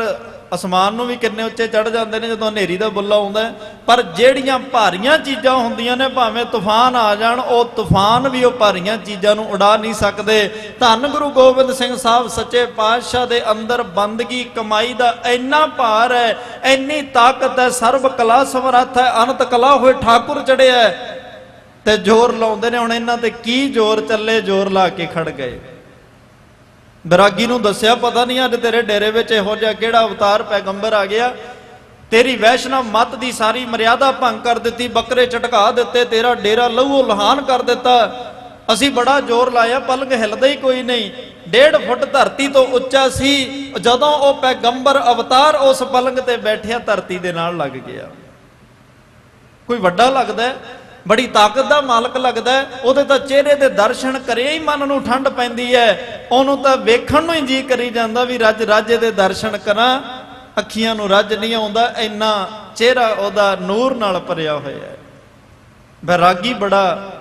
S1: ਅਸਮਾਨ ਨੂੰ ਵੀ ਕਿੰਨੇ ਉੱਚੇ ਚੜ ਜਾਂਦੇ ਨੇ ਜਦੋਂ ਹਨੇਰੀ ਦਾ ਬੁੱਲਾ ਆਉਂਦਾ। ਪਰ ਜਿਹੜੀਆਂ ਭਾਰੀਆਂ ਚੀਜ਼ਾਂ ਹੁੰਦੀਆਂ ਨੇ, ਭਾਵੇਂ ਤੂਫਾਨ ਆ ਜਾਣ, ਉਹ ਤੂਫਾਨ ਵੀ ਉਹ ਭਾਰੀਆਂ ਚੀਜ਼ਾਂ ਨੂੰ ਉਡਾ ਨਹੀਂ ਸਕਦੇ। ਧੰਨ ਗੁਰੂ ਗੋਬਿੰਦ ਸਿੰਘ ਸਾਹਿਬ ਸੱਚੇ ਪਾਤਸ਼ਾਹ ਦੇ ਅੰਦਰ ਬੰਦਗੀ ਕਮਾਈ ਦਾ ਇੰਨਾ ਭਾਰ ਹੈ, ਇੰਨੀ ਤਾਕਤ ਹੈ, ਸਰਬ ਕਲਾ ਸਮਰੱਥ ਹੈ, ਅਨੰਤ ਕਲਾ ਹੋਏ ਠਾਕੁਰ ਚੜਿਆ ਤੇ ਜ਼ੋਰ ਲਾਉਂਦੇ ਨੇ। ਹੁਣ ਇਹਨਾਂ ਤੇ ਕੀ ਜ਼ੋਰ ਚੱਲੇ, ਜ਼ੋਰ ਲਾ ਕੇ ਖੜ ਗਏ। ਬੈਰਾਗੀ ਨੂੰ ਦੱਸਿਆ, ਪਤਾ ਨਹੀਂ ਅੱਜ ਤੇਰੇ ਡੇਰੇ ਵਿੱਚ ਇਹੋ ਜਿਹਾ ਕਿਹੜਾ ਅਵਤਾਰ ਪੈਗੰਬਰ ਆ ਗਿਆ, ਤੇਰੀ ਵੈਸ਼ਨਵ ਮੱਤ ਦੀ ਸਾਰੀ ਮਰਿਆਦਾ ਭੰਗ ਕਰ ਦਿੱਤੀ, ਬੱਕਰੇ ਝਟਕਾ ਦਿੱਤੇ, ਤੇਰਾ ਡੇਰਾ ਲਹੂ ਲੁਹਾਨ ਕਰ ਦਿੱਤਾ। ਅਸੀਂ ਬੜਾ ਜ਼ੋਰ ਲਾਇਆ, ਪਲੰਗ ਹਿੱਲਦਾ ਹੀ ਕੋਈ ਨਹੀਂ। 1.5 ਫੁੱਟ ਧਰਤੀ ਤੋਂ ਉੱਚਾ ਸੀ। ਜਦੋਂ ਉਹ ਪੈਗੰਬਰ ਅਵਤਾਰ ਉਸ ਪਲੰਗ ਤੇ ਬੈਠਿਆ, ਧਰਤੀ ਦੇ ਨਾਲ ਲੱਗ ਗਿਆ। ਕੋਈ ਵੱਡਾ ਲੱਗਦਾ, ਬੜੀ ਤਾਕਤ ਦਾ ਮਾਲਕ ਲੱਗਦਾ, ਉਹਦੇ ਤਾਂ ਚਿਹਰੇ ਦੇ ਦਰਸ਼ਨ ਕਰੇ ਹੀ ਮਨ ਨੂੰ ਠੰਡ ਪੈਂਦੀ ਹੈ। ਉਹਨੂੰ ਤਾਂ ਵੇਖਣ ਨੂੰ ਹੀ ਜੀ ਕਰੀ ਜਾਂਦਾ ਵੀ ਰੱਜ ਰੱਜ ਦੇ ਦਰਸ਼ਨ ਕਰਾਂ, ਅੱਖੀਆਂ ਨੂੰ ਰੱਜ ਨਹੀਂ ਆਉਂਦਾ, ਇੰਨਾ ਚਿਹਰਾ ਉਹਦਾ ਨੂਰ ਨਾਲ ਭਰਿਆ ਹੋਇਆ ਹੈ। ਬੈਰਾਗੀ ਬੜਾ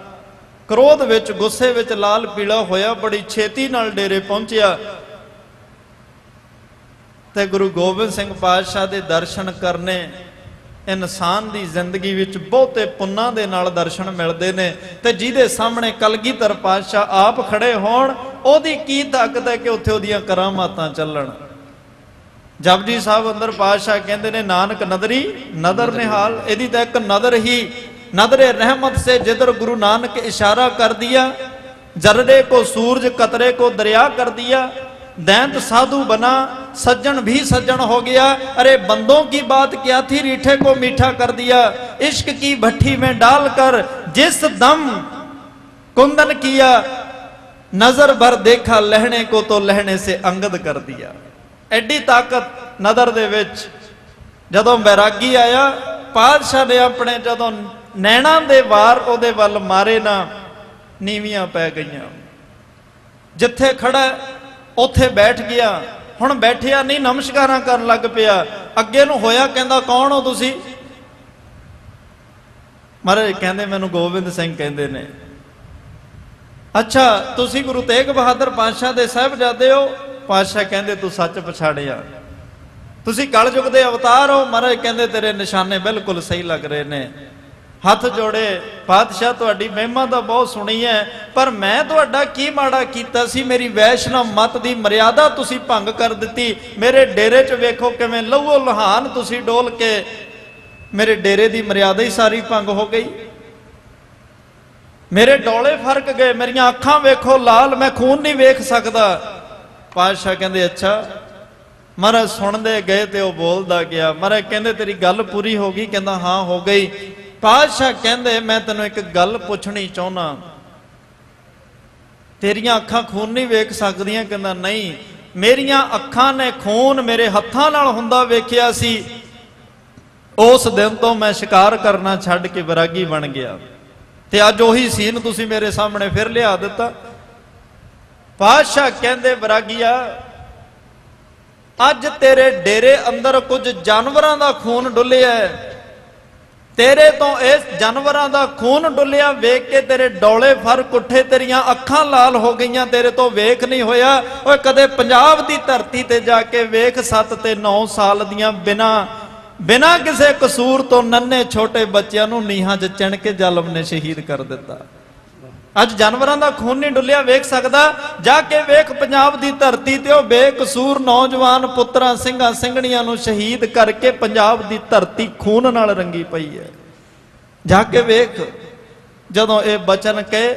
S1: ਕ੍ਰੋਧ ਵਿੱਚ, ਗੁੱਸੇ ਵਿੱਚ ਲਾਲ ਪੀਲਾ ਹੋਇਆ, ਬੜੀ ਛੇਤੀ ਨਾਲ ਡੇਰੇ ਪਹੁੰਚਿਆ ਤੇ ਗੁਰੂ ਗੋਬਿੰਦ ਸਿੰਘ ਪਾਤਸ਼ਾਹ ਦੇ ਦਰਸ਼ਨ ਕਰਨੇ ਇਨਸਾਨ ਦੀ ਜ਼ਿੰਦਗੀ ਵਿੱਚ ਬਹੁਤੇ ਪੁੰਨਾਂ ਦੇ ਨਾਲ ਦਰਸ਼ਨ ਮਿਲਦੇ ਨੇ। ਤੇ ਜਿਹਦੇ ਸਾਹਮਣੇ ਕਲਗੀਧਰ ਪਾਤਸ਼ਾਹ ਆਪ ਖੜੇ ਹੋਣ, ਉਹਦੀ ਕੀ ਤਾਕਤ ਹੈ ਕਿ ਉੱਥੇ ਉਹਦੀਆਂ ਕਰਾਮਾਤਾਂ ਚੱਲਣ। ਜਪਜੀ ਸਾਹਿਬ ਅੰਦਰ ਪਾਤਸ਼ਾਹ ਕਹਿੰਦੇ ਨੇ, ਨਾਨਕ ਨਦਰੀ ਨਦਰ ਨਿਹਾਲ। ਇਹਦੀ ਤਾਂ ਇੱਕ ਨਦਰ ਹੀ, ਨਦਰੇ ਰਹਿਮਤ ਸੇ ਜਿਧਰ ਗੁਰੂ ਨਾਨਕ ਇਸ਼ਾਰਾ ਕਰ ਦਿया, जर्रे को सूरज कतरे को दरिया कर दिया, दैंत साधु बना सज्जन भी सज्जन हो गया। अरे बंदों की बात क्या थी, रीठे को मीठा कर दिया। इश्क की भट्टी में डालकर जिस दम कुंदन किया, नजर भर देखा लहने को तो लहने से अंगद कर दिया। एडी ताकत नदर दे विच। जदों बैरागी आया, पातशाह ने अपने जदों नैना दे वार ओदे वल मारे ना, नीवियां पै गईयां। जिथे खड़ा ਉੱਥੇ बैठ गया। ਹੁਣ ਬੈਠਿਆ ਨਹੀਂ, ਨਮਸਕਾਰਾਂ ਕਰਨ ਲੱਗ ਪਿਆ। ਅੱਗੇ ਨੂੰ ਹੋਇਆ, ਕਹਿੰਦਾ ਕੌਣ ਹੋ ਤੁਸੀਂ? ਮਹਾਰਾਜ ਕਹਿੰਦੇ ਮੈਨੂੰ ਗੋਬਿੰਦ ਸਿੰਘ ਕਹਿੰਦੇ ਨੇ। ਅੱਛਾ, ਤੁਸੀਂ ਗੁਰੂ ਤੇਗ ਬਹਾਦਰ ਪਾਤਸ਼ਾਹ ਦੇ ਸਾਹਿਬਜ਼ਾਦੇ ਹੋ? ਪਾਤਸ਼ਾਹ ਕਹਿੰਦੇ ਤੂੰ ਸੱਚ ਪਛਾੜਿਆ, ਤੁਸੀਂ ਕਲਯੁਗ ਦੇ ਅਵਤਾਰ ਹੋ। ਮਹਾਰਾਜ ਕਹਿੰਦੇ ਤੇਰੇ ਨਿਸ਼ਾਨੇ ਬਿਲਕੁਲ ਸਹੀ ਲੱਗ ਰਹੇ ਨੇ। ਹੱਥ ਜੋੜੇ, ਪਾਤਸ਼ਾਹ ਤੁਹਾਡੀ ਮਹਿਮਾ ਤਾਂ ਬਹੁਤ ਸੁਣੀ ਹੈ, ਪਰ ਮੈਂ ਤੁਹਾਡਾ ਕੀ ਮਾੜਾ ਕੀਤਾ ਸੀ? ਮੇਰੀ ਵੈਸ਼ਨਵ ਮਤ ਦੀ ਮਰਿਆਦਾ ਤੁਸੀਂ ਭੰਗ ਕਰ ਦਿੱਤੀ। ਮੇਰੇ ਡੇਰੇ 'ਚ ਵੇਖੋ ਕਿਵੇਂ ਲਹੂ ਲੁਹਾਨ ਤੁਸੀਂ ਡੋਲ ਕੇ, ਮੇਰੇ ਡੇਰੇ ਦੀ ਮਰਿਆਦਾ ਹੀ ਸਾਰੀ ਭੰਗ ਹੋ ਗਈ। ਮੇਰੇ ਡੋਲੇ ਫਰਕ ਗਏ, ਮੇਰੀਆਂ ਅੱਖਾਂ ਵੇਖੋ ਲਾਲ, ਮੈਂ ਖੂਨ ਨਹੀਂ ਵੇਖ ਸਕਦਾ। ਪਾਤਸ਼ਾਹ ਕਹਿੰਦੇ ਅੱਛਾ। ਮਹਾਰਾਜ ਸੁਣਦੇ ਗਏ ਤੇ ਉਹ ਬੋਲਦਾ ਗਿਆ। ਮਹਾਰਾਜ ਕਹਿੰਦੇ ਤੇਰੀ ਗੱਲ ਪੂਰੀ ਹੋ ਗਈ? ਕਹਿੰਦਾ ਹਾਂ ਹੋ ਗਈ। ਪਾਤਸ਼ਾਹ ਕਹਿੰਦੇ ਮੈਂ ਤੈਨੂੰ ਇੱਕ ਗੱਲ ਪੁੱਛਣੀ ਚਾਹੁੰਦਾ, ਤੇਰੀਆਂ ਅੱਖਾਂ ਖੂਨ ਨਹੀਂ ਵੇਖ ਸਕਦੀਆਂ? ਕਹਿੰਦਾ ਨਹੀਂ, ਮੇਰੀਆਂ ਅੱਖਾਂ ਨੇ ਖੂਨ ਮੇਰੇ ਹੱਥਾਂ ਨਾਲ ਹੁੰਦਾ ਵੇਖਿਆ ਸੀ। ਉਸ ਦਿਨ ਤੋਂ ਮੈਂ ਸ਼ਿਕਾਰ ਕਰਨਾ ਛੱਡ ਕੇ ਵੈਰਾਗੀ ਬਣ ਗਿਆ, ਤੇ ਅੱਜ ਉਹੀ ਸੀਨ ਤੁਸੀਂ ਮੇਰੇ ਸਾਹਮਣੇ ਫਿਰ ਲਿਆ ਦਿੱਤਾ। ਪਾਤਸ਼ਾਹ ਕਹਿੰਦੇ ਵੈਰਾਗੀਆ, ਅੱਜ ਤੇਰੇ ਡੇਰੇ ਅੰਦਰ ਕੁਝ ਜਾਨਵਰਾਂ ਦਾ ਖੂਨ ਡੁੱਲਿਆ, ਤੇਰੇ ਤੋਂ ਇਸ ਜਾਨਵਰਾਂ ਦਾ ਖੂਨ ਡੁੱਲਿਆ ਵੇਖ ਕੇ ਤੇਰੇ ਡੋਲੇ ਫਰਕ ਉੱਠੇ, ਤੇਰੀਆਂ ਅੱਖਾਂ ਲਾਲ ਹੋ ਗਈਆਂ, ਤੇਰੇ ਤੋਂ ਵੇਖ ਨਹੀਂ ਹੋਇਆ। ਓਏ ਕਦੇ ਪੰਜਾਬ ਦੀ ਧਰਤੀ ਤੇ ਜਾ ਕੇ ਵੇਖ, 7 ਤੇ 9 ਸਾਲ ਦੀਆਂ ਬਿਨਾਂ ਕਿਸੇ ਕਸੂਰ ਤੋਂ ਨੰਨੇ ਛੋਟੇ ਬੱਚਿਆਂ ਨੂੰ ਨੀਹਾਂ 'ਚ ਚਿਣ ਕੇ ਜ਼ਾਲਮ ਨੇ ਸ਼ਹੀਦ ਕਰ ਦਿੱਤਾ। ਅੱਜ ਜਾਨਵਰਾਂ ਦਾ ਖੂਨ ਨਹੀਂ ਡੁੱਲਿਆ ਵੇਖ ਸਕਦਾ? ਜਾ ਕੇ ਵੇਖ ਪੰਜਾਬ ਦੀ ਧਰਤੀ ਤੇ ਉਹ ਬੇਕਸੂਰ ਨੌਜਵਾਨ ਪੁੱਤਰਾਂ ਸਿੰਘਾਂ ਸਿੰਘਣੀਆਂ ਨੂੰ ਸ਼ਹੀਦ ਕਰਕੇ ਪੰਜਾਬ ਦੀ ਧਰਤੀ ਖੂਨ ਨਾਲ ਰੰਗੀ ਪਈ ਹੈ। ਜਾ ਕੇ ਵੇਖ। ਜਦੋਂ ਇਹ ਬਚਨ ਕਹੇ,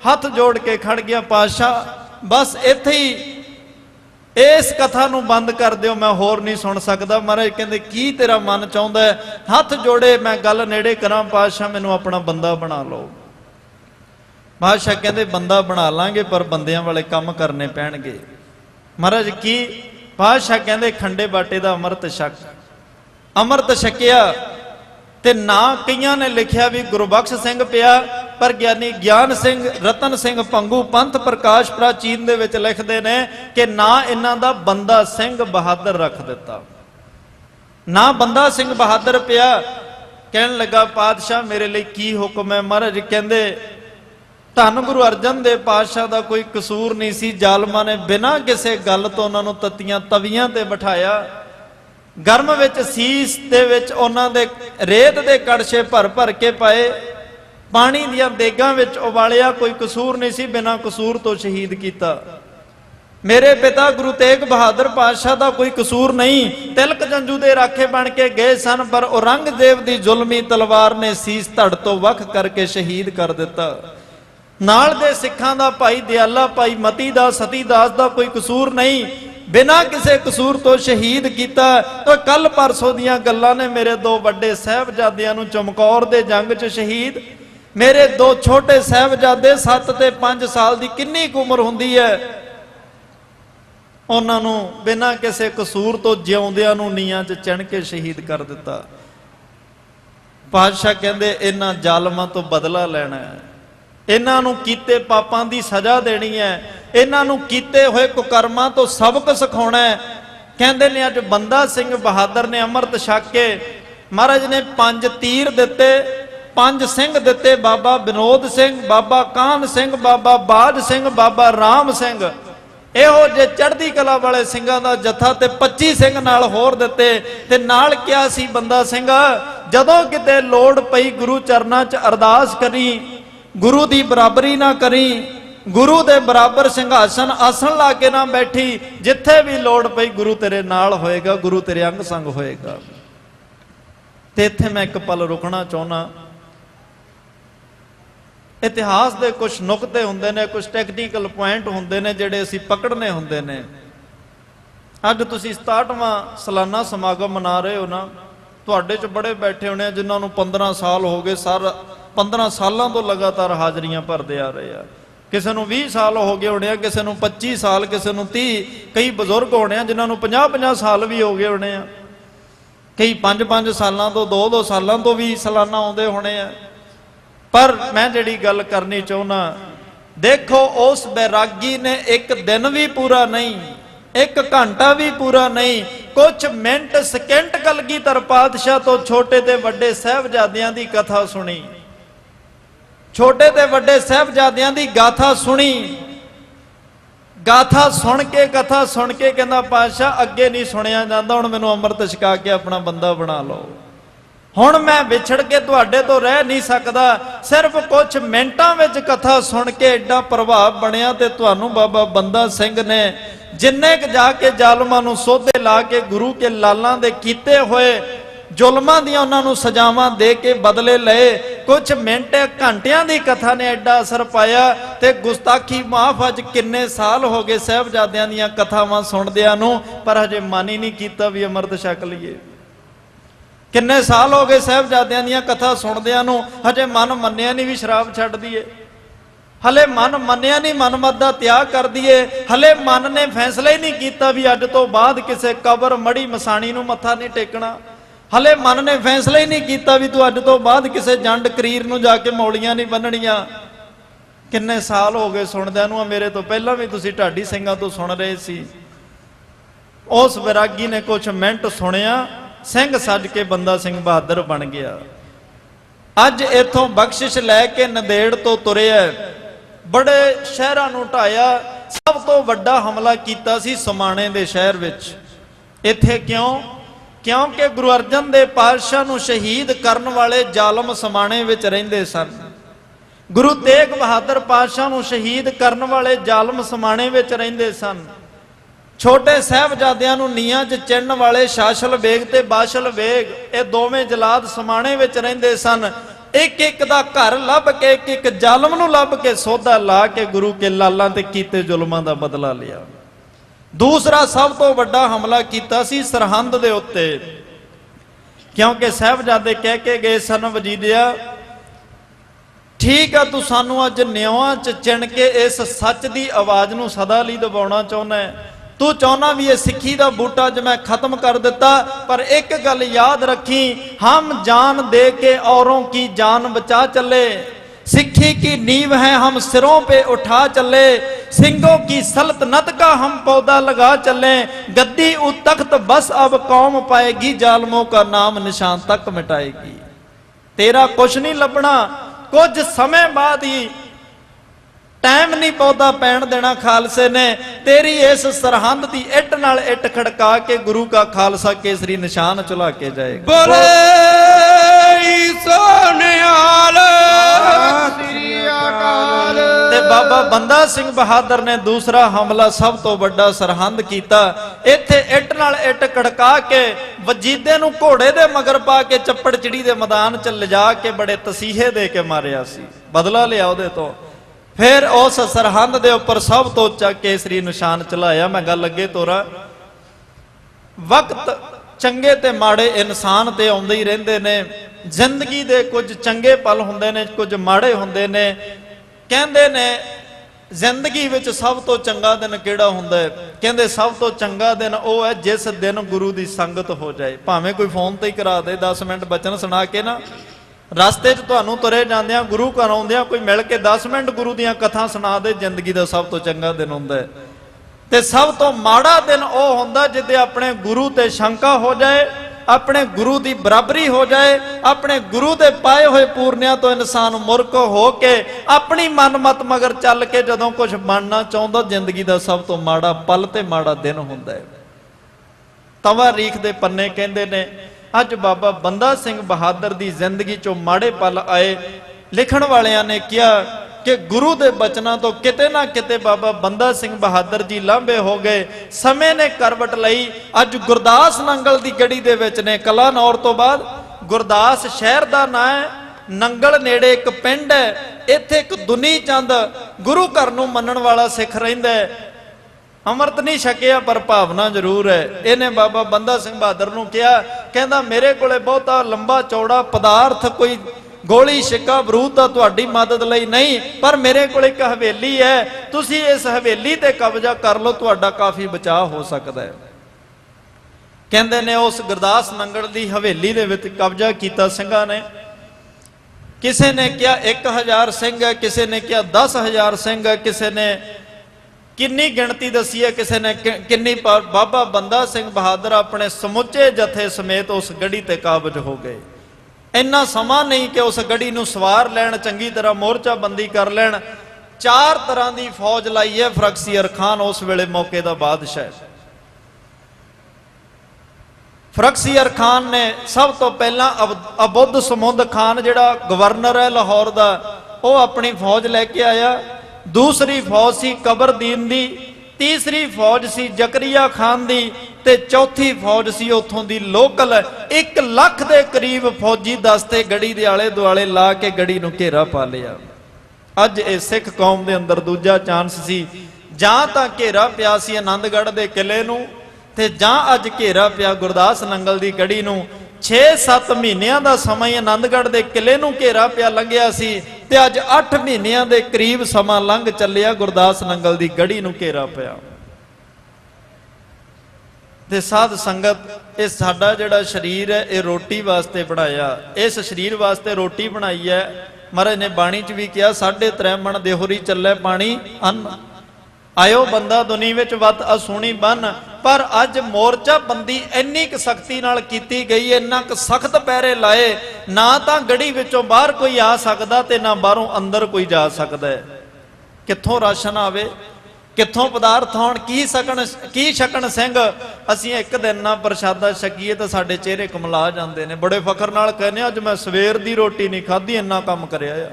S1: ਹੱਥ ਜੋੜ ਕੇ ਖੜ ਗਿਆ ਪਾਤਸ਼ਾਹ। ਬਸ ਇੱਥੇ ਹੀ इस कथा नूं बंद कर दिओ, मैं होर नहीं सुन सकदा। महाराज कहंदे की तेरा मन चाहुंदा है? हथ जोड़े मैं गल नेड़े करां, पातशाह मैनूं अपना बंदा बना लो। पातशाह कहंदे बंदा बना लांगे पर बंदियां वाले काम करने पैणगे। महाराज की? पातशाह कहंदे खंडे बाटे दा अमृत छक। अमृत छकिया ते ना कईयां ने लिखिया भी गुरबख्श सिंह पिया, पर ज्ञानी ज्ञान सिंह, रतन सिंह भंगू, पंथ प्रकाश प्राचीन दे विच लिखदे ने कि ना इन्हां दा बंदा सिंह बहादुर रख दिता, ना बंदा सिंह बहादुर पिया। कहन लगा पातशाह मेरे लिए की हुक्म है? महाराज कहंदे धन गुरु अर्जन देव पातशाह का कोई कसूर नहीं सी। जालमा ने बिना किसी गल तो उन्होंने तत्तियां तवियां ते बिठाया, गर्म विच सीस दे विच उन्हां दे रेत दे कड़छे भर भर के पाए, पानी दियां देगां विच उबालिया। कोई कसूर नहीं सी, बिना कसूर तो शहीद किया। मेरे पिता गुरु तेग बहादुर पातशाह का कोई कसूर नहीं, तिलक जंजू दे राखे बन के गए सन, पर औरंगजेब दी जुल्मी तलवार ने सीस धड़ तो वख करके शहीद कर दिता। नाल दे सिखां दा भाई दयाला, भाई मती दा, सती दास दा कोई कसूर नहीं, बिना किसी कसूर तो शहीद किया। तो कल परसों दियां गल्लां ने, मेरे दो वड्डे साहबजादियां नूं चमकौर दे जंग च शहीद, मेरे दो छोटे साहबजादे 7 ते 5 साल दी किन्नी कुछ उम्र हुंदी है, उन्हां नूं बिना किसी कसूर तो जिउंदियां नूं नीआं च चिण के शहीद कर दिता। पातशाह कहंदे इन्हां जालमां तो बदला लेना है, इन्हां नूं कीते पापां दी सज़ा देनी है, इन्हां नूं कीते होए कुकर्मां तो सबक सिखाउणा है। कहंदे ने अज बंदा सिंह बहादुर ने अमृत छक के महाराज ने 5 तीर दिते, 5 सिंह दिते, बाबा विनोद सिंह, बाबा कान सिंह, बाबा बाज सिंह, बाबा राम सिंह, इहो जे चढ़दी कला वाले सिंघां दा जत्था ते 25 सिंह नाल होर दिते। ते नाल किहा सी बंदा सिंह जदों किते लोड़ पई गुरु चरनां च अरदास करी, गुरु दी बराबरी ना करी, गुरु दे बराबर सिंघासन आसन ला के ना बैठी, जिथे भी लोड़ पई गुरु तेरे नाल होएगा, गुरु तेरे अंग संग होएगा। ते इत्थे मैं एक पल रुकना चाहुंदा। इतिहास दे कुछ नुकते हुंदे ने, कुछ टैक्नीकल पॉइंट हुंदे ने जिहड़े असीं पकड़ने हुंदे ने। अज तुसीं 67वां सालाना समागम मना रहे हो ना, तुहाडे च बड़े बैठे होने जिन्हां नूं 15 साल हो गए, 15 सालों तो लगातार हाजरियां भरते आ रहे हैं। किसी नूं 20 साल हो गए होने, किसी नूं 25 साल, किसी नूं 30, कई बजुर्ग होने जिन्हां नूं 50-50 साल भी हो गए होने, कई 5-5 सालों तो 2-2 सालों तो भी सालाना आउंदे होने आ। पर मैं जिहड़ी गल करनी चाहुंदा, देखो उस बैरागी ने एक दिन भी पूरा नहीं, एक घंटा भी पूरा नहीं, कुछ मिनट सेकंड कलगीधर पातशाह तो छोटे ते वड्डे साहबजादियां दी कथा सुनी, छोटे ते वड्डे साहबजादियां दी गाथा सुनी। गाथा सुन के, कथा सुन के कहंदा पातशाह अगे नहीं सुनिया जांदा, हुण मैनूं अमृत छका के अपना बंदा बना लो, हुण मैं विछड़ के तुहाडे तो रह नहीं सकदा। सिर्फ कुछ मिनटां विच कथा सुन के एडा प्रभाव बनिया ते तुहानूं बाबा बंदा सिंह ने जिन्ने क जाके जालमां नूं सोधे ला के गुरु के लालां दे कीते होए जुल्मां दियां उन्हां नूं सजावां दे के बदले लए। कुछ मिनट घंटियां दी कथा ने एडा असर पाया ते गुस्ताखी माफ। अज किन्ने साल हो गए साहबजादियां दियां कथावां सुणदियां नूं, पर हजे मन ही नहीं कीता भी अमृत छक लईए। किन्ने साल हो गए साहबजादियां दियां कथा सुणदियां नूं, हजे मन मन्निया नहीं भी शराब छड्ड दईए, हले मन मन्निया नहीं मनमत दा त्याग कर दईए, हले मन ने फैसला ही नहीं किया भी अज तो बाद किसी कबर मड़ी मसाणी नूं मत्था नहीं टेकना, हले मन ने फैसला ही नहीं किया भी तू अज तो बाद किसी जंड करीर नूं जाके मौलियां नहीं बन्नणियां। किन्ने साल हो गए सुणदियां नूं, मेरे तो पहलां भी तुसीं ढाडी ਸਿੰਘਾਂ तो सुन रहे सी। उस वैरागी ने कुछ मिनट सुनिया, सिंह सज के बंदा सिंह बहादुर बन गया। अज इथों बख्शिश लैके नंदेड़ तो तुरिया, बड़े शहरां नूं ढाया, सब तो वड्डा हमला कीता सी समाणे दे शहर विच। इत्थे क्यों? क्योंकि गुरु अर्जन देव पातशाह नूं शहीद करन वाले जालम समाणे विच रहिंदे सन। गुरु तेग बहादुर पातशाह नूं शहीद करन वाले जालम समाणे विच रहिंदे सन। छोटे साहबजादियां नूं नीआं च चिणन वाले शासल बेग ते बाशल बेग, ये दोवें जलाद समाणे विच रहिंदे सन। एक एक दा घर लभ के, एक एक जालम नूं लभ के सौदा ला के गुरु के लालां ते कीते जुल्मां दा बदला लिया। ਦੂਸਰਾ ਸਭ ਤੋਂ ਵੱਡਾ ਹਮਲਾ ਕੀਤਾ ਸੀ ਸਰਹੰਦ ਦੇ ਉੱਤੇ, ਕਿਉਂਕਿ ਸਾਹਿਬਜ਼ਾਦੇ ਕਹਿ ਕੇ ਗਏ ਸਨ, ਵਜੀਦਿਆ ਠੀਕ ਆ ਤੂੰ ਸਾਨੂੰ ਅੱਜ ਨਿਉਆਂ ਚ ਚਿਣ ਕੇ ਇਸ ਸੱਚ ਦੀ ਆਵਾਜ਼ ਨੂੰ ਸਦਾ ਲਈ ਦਬਾਉਣਾ ਚਾਹੁੰਦਾ ਹੈ, ਤੂੰ ਚਾਹੁੰਦਾ ਵੀ ਇਹ ਸਿੱਖੀ ਦਾ ਬੂਟਾ ਅੱਜ ਮੈਂ ਖਤਮ ਕਰ ਦਿੱਤਾ, ਪਰ ਇੱਕ ਗੱਲ ਯਾਦ ਰੱਖੀ, ਹਮ ਜਾਨ ਦੇ ਕੇ ਔरों की जान बचा चले, सिक्खी की नींव है हम सिरों पे उठा चले, सिंगों की सल्तनत का हम पौधा लगा चले, गद्दी उ तख्त बस अब कौम पाएगी, जालमों का नाम निशान तक मिटाएगी। तेरा कुछ नहीं लभना, कुछ समय बाद ही टाइम नहीं पौधा पैण देना खालसे ने, तेरी इस सरहंद की इट नाल इट खड़का के गुरु का खालसा केसरी निशान चला के जाएगा।
S2: बोले सोनिहाल
S3: श्री अकाल।
S1: ते बाबा बंदा सिंह बहादुर ने दूसरा हमला सब तो बड़ा सरहंद किया, इत्थे इट नाल इट खड़का के वजीदे नूं घोड़े दे मगर पा के चप्पड़ चिड़ी दे मैदान च लिजा के बड़े तसीहे दे के मारिया सी, बदला लिया उहदे तो। फिर उस सरहंद दे उपर सब तो उच्चा केसरी निशान चलाया। मैं गल अगे तोरा, वक्त चंगे ते माड़े इंसान ते आउंदे ही रहिंदे ने, जिंदगी दे कुछ चंगे पल हुंदे ने, कुछ माड़े हुंदे ने। कहंदे ने जिंदगी विच सब तो चंगा दिन किहड़ा हुंदा है, कहंदे सब तो चंगा दिन वो है जिस दिन गुरु दी संगत हो जाए। भावें कोई फोन ते ही करा दे 10 मिनट बचन सुना के ना, रस्ते च तुहानूं तुरे जांदियां गुरु घर आउंदियां कोई मिल के 10 मिनट गुरु दीयां कथा सुना दे, जिंदगी दा सब तो चंगा दिन हुंदा है। ते सब तो माड़ा दिन वो हुंदा जिद्दे अपने गुरु ते शंका हो जाए, अपने गुरु दी बराबरी हो जाए, अपने गुरु दे पाए हुए पूर्णिया तो इंसान मुर्ख हो के अपनी मनमत मगर चल के जदों कुछ बनना चाहुंदा, जिंदगी दा सब तो माड़ा पल ते माड़ा दिन हुंदा है। तवारीख दे पन्ने कहंदे ने अज बाबा बंदा सिंह बहादुर दी जिंदगी चों माड़े पल आए। लिखण वालियां ने कहा कि गुरु दे बचनां तो किते ना किते बाबा बंदा सिंह बहादुर जी लांभे हो गए। समय ने करवट लई, अज गुरदास नंगल दी गड़ी दे विच ने, कलानौर तो बाद गुरदास शहर दा नां है, नंगल नेड़े एक पिंड है, इत्थे एक दुनी चंद गुरु घर नूं मनण वाला सिख रहिंदा है। अमृत नहीं छकिया पर भावना जरूर है। इन्हें बाबा बंदा सिंह बहादुर नूं कहा, कहंदा मेरे कोले बहुता लंबा चौड़ा पदार्थ कोई गोली शिक्का बरूद दा तुहाडी मदद लई नहीं, पर मेरे कोले एक हवेली है, तुसी इस हवेली ते कब्जा कर लो, तुहाडा काफी बचाव हो सकदा है। कहंदे ने उस गुरदास नंगल दी हवेली दे विच कब्जा कीता सिंघां ने। किसे ने कहा 1000 सिंह है, किसे ने कहा 10,000 सिंह है, किसे ने किन्नी गिणती दसी है, किसी ने किन्नी। बाबा बंदा सिंह बहादुर अपने समुचे जथे समेत उस गढ़ी ते काबज हो गए। इन्ना समा नहीं कि उस गढ़ी नूं सवार लैण, चंगी तरह मोर्चा बंदी कर लैण। 4 तरह की फौज लाई है फरख्सियर खान, उस वेले मौके का बादशाह। फरख्सियर खान ने सब तो पहला अबुद्ध समुंद खान जिहड़ा गवर्नर है लाहौर का, वह अपनी फौज लैके आया। दूसरी फौज सी कबरदीन दी, तीसरी फौज सी जकरिया खान दी, ते चौथी फौज सी उथों दी लोकल। 1 लाख दे करीब फौजी दस्ते गड़ी दे आले दुआले ला के गड़ी नूं घेरा पा लिया। अज इह सिख कौम दे अंदर दूजा चांस सी, जां तां घेरा पिया सी आनंदगढ़ दे किले नूं, ते जां अज घेरा पिया गुरदास नंगल दी गड़ी नूं। 6-7 महीनों का समय आनंदगढ़ के किले नूं घेरा पिया लंघिया सी, ते अज 8 महीनों के करीब समा लंघ चलिया, गुरदास नंगल की गढ़ी नूं घेरा पिया। ते साध संगत, ये साडा जिहड़ा शरीर है ये रोटी वास्ते बनाया, इस शरीर वास्ते रोटी बनाई है। महाराज ने बाणी च भी कहा 3.5 मन देहोरी चले पानी अन्न, आयो बंदा दुनी विच वत असुणी बन। पर अज मोर्चा बंदी इन्नी क सख्ती नाल कीती गई, इन्ना क सख्त पैरे लाए, ना तां गड़ी विचों बाहर कोई आ सकदा ते ना बाहरों अंदर कोई जा सकदा है। कित्थों राशन आवे, कित्थों पदार्थ आउण, की छकण सिंह। असीं एक दिन ना प्रशादा छकीए तो साडे चेहरे कमला जांदे ने, बड़े फखर नाल कहने अज मैं सवेर दी रोटी नहीं खाधी, इन्ना काम करिया आ।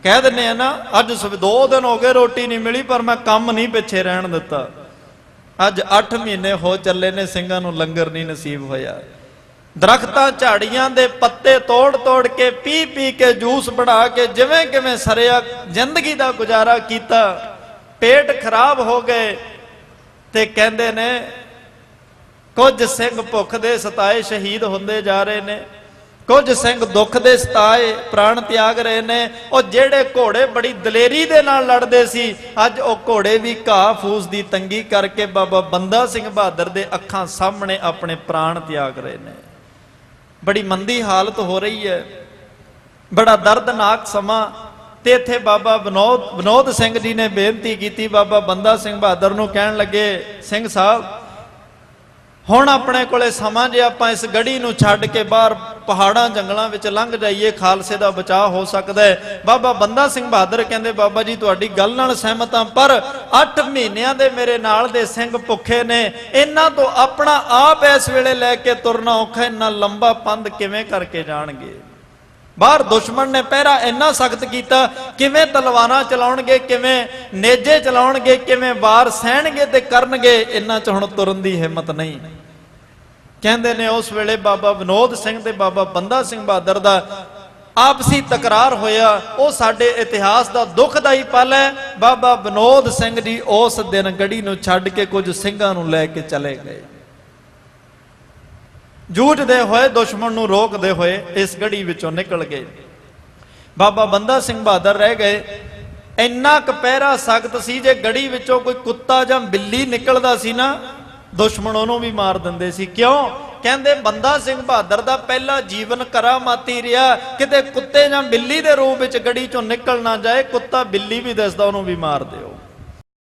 S1: कह दिंदे आ ना अज 2 दिन हो गए रोटी नहीं मिली, पर मैं काम नहीं पिछे रहन दिता। अज 8 महीने हो चले ने, ਸਿੰਘਾਂ ਨੂੰ लंगर नहीं नसीब होया। दरख्तां झाड़ियां दे पत्ते तोड़ तोड़ के पी पी के जूस बना के जिवें किवें सरिया जिंदगी का गुजारा किया। पेट खराब हो गए, ਤੇ ਕਹਿੰਦੇ ਨੇ ਕੁਝ ਸਿੰਘ ਭੁੱਖ ਦੇ ਸਤਾਏ ਸ਼ਹੀਦ ਹੁੰਦੇ ਜਾ ਰਹੇ ਨੇ, ਕੁਝ ਸਿੰਘ ਦੁੱਖ ਦੇ ਸਤਾਏ ਪ੍ਰਾਣ ਤਿਆਗ ਰਹੇ ਨੇ। ਉਹ ਜਿਹੜੇ ਘੋੜੇ ਬੜੀ ਦਲੇਰੀ ਦੇ ਨਾਲ ਲੜਦੇ ਸੀ, ਅੱਜ ਉਹ ਘੋੜੇ ਵੀ ਘਾਹ ਫੂਸ ਦੀ ਤੰਗੀ ਕਰਕੇ ਬਾਬਾ ਬੰਦਾ ਸਿੰਘ ਬਹਾਦਰ ਦੇ ਅੱਖਾਂ ਸਾਹਮਣੇ ਆਪਣੇ ਪ੍ਰਾਣ ਤਿਆਗ ਰਹੇ ਨੇ। ਬੜੀ ਮੰਦੀ ਹਾਲਤ ਹੋ ਰਹੀ ਹੈ, ਬੜਾ ਦਰਦਨਾਕ ਸਮਾਂ। ਤੇ ਇੱਥੇ ਬਾਬਾ ਵਿਨੋਦ ਸਿੰਘ ਜੀ ਨੇ ਬੇਨਤੀ ਕੀਤੀ ਬਾਬਾ ਬੰਦਾ ਸਿੰਘ ਬਹਾਦਰ ਨੂੰ, ਕਹਿਣ ਲੱਗੇ ਸਿੰਘ ਸਾਹਿਬ ਹੁਣ ਆਪਣੇ ਕੋਲੇ ਸਮਾਂ ਜੇ ਆਪਾਂ ਇਸ ਗੜੀ ਨੂੰ ਛੱਡ ਕੇ ਬਾਹਰ ਪਹਾੜਾਂ ਜੰਗਲਾਂ ਵਿੱਚ ਲੰਘ ਜਾਈਏ, ਖਾਲਸੇ ਦਾ ਬਚਾਅ ਹੋ ਸਕਦਾ ਹੈ। ਬਾਬਾ ਬੰਦਾ ਸਿੰਘ ਬਹਾਦਰ ਕਹਿੰਦੇ ਬਾਬਾ ਜੀ ਤੁਹਾਡੀ ਗੱਲ ਨਾਲ ਸਹਿਮਤ ਹਾਂ, ਪਰ 8 ਮਹੀਨਿਆਂ ਦੇ ਮੇਰੇ ਨਾਲ ਦੇ ਸਿੰਘ ਭੁੱਖੇ ਨੇ, ਇਹਨਾਂ ਤੋਂ ਆਪਣਾ ਆਪ ਇਸ ਵੇਲੇ ਲੈ ਕੇ ਤੁਰਨਾ ਔਖਾ, ਇੰਨਾ ਲੰਬਾ ਪੰਧ ਕਿਵੇਂ ਕਰਕੇ ਜਾਣਗੇ। ਬਾਹਰ ਦੁਸ਼ਮਣ ਨੇ ਪਹਿਰਾ ਇੰਨਾ ਸਖਤ ਕੀਤਾ, ਕਿਵੇਂ ਤਲਵਾਰਾਂ ਚਲਾਉਣਗੇ, ਕਿਵੇਂ ਨੇਜੇ ਚਲਾਉਣਗੇ, ਕਿਵੇਂ ਵਾਰ ਸਹਿਣਗੇ ਤੇ ਕਰਨਗੇ, ਇਹਨਾਂ ਚ ਹੁਣ ਤੁਰਨ ਦੀ ਹਿੰਮਤ ਨਹੀਂ। ਕਹਿੰਦੇ ਨੇ ਉਸ ਵੇਲੇ ਬਾਬਾ ਵਿਨੋਦ ਸਿੰਘ ਤੇ ਬਾਬਾ ਬੰਦਾ ਸਿੰਘ ਬਹਾਦਰ ਦਾ ਆਪਸੀ ਤਕਰਾਰ ਹੋਇਆ। ਉਹ ਸਾਡੇ ਇਤਿਹਾਸ ਦਾ ਦੁਖਦਾਈ ਪਲ ਹੈ। ਬਾਬਾ ਵਿਨੋਦ ਸਿੰਘ ਜੀ ਉਸ ਦਿਨ ਗੜੀ ਨੂੰ ਛੱਡ ਕੇ ਕੁਝ ਸਿੰਘਾਂ ਨੂੰ ਲੈ ਕੇ ਚਲੇ ਗਏ, ਜੂਝਦੇ ਹੋਏ ਦੁਸ਼ਮਣ ਨੂੰ ਰੋਕਦੇ ਹੋਏ ਇਸ ਗੜੀ ਵਿੱਚੋਂ ਨਿਕਲ ਗਏ। ਬਾਬਾ ਬੰਦਾ ਸਿੰਘ ਬਹਾਦਰ ਰਹਿ ਗਏ। ਇੰਨਾ ਕੁ ਪਹਿਰਾ ਸਖਤ ਸੀ, ਜੇ ਗੜੀ ਵਿੱਚੋਂ ਕੋਈ ਕੁੱਤਾ ਜਾਂ ਬਿੱਲੀ ਨਿਕਲਦਾ ਸੀ ਨਾ, ਦੁਸ਼ਮਣ ਉਹਨੂੰ ਵੀ ਮਾਰ ਦਿੰਦੇ ਸੀ। ਕਿਉਂ? ਕਹਿੰਦੇ ਬੰਦਾ ਸਿੰਘ ਬਹਾਦਰ ਦਾ ਪਹਿਲਾ ਜੀਵਨ ਕਰਾਮਾਤੀ ਰਿਹਾ, ਕਿਤੇ ਕੁੱਤੇ ਜਾਂ ਬਿੱਲੀ ਦੇ ਰੂਪ ਵਿੱਚ ਗੜੀ ਚੋਂ ਨਿਕਲ ਨਾ ਜਾਏ, ਕੁੱਤਾ ਬਿੱਲੀ ਵੀ ਦਿਸਦਾ ਉਹਨੂੰ ਵੀ ਮਾਰ ਦਿਓ।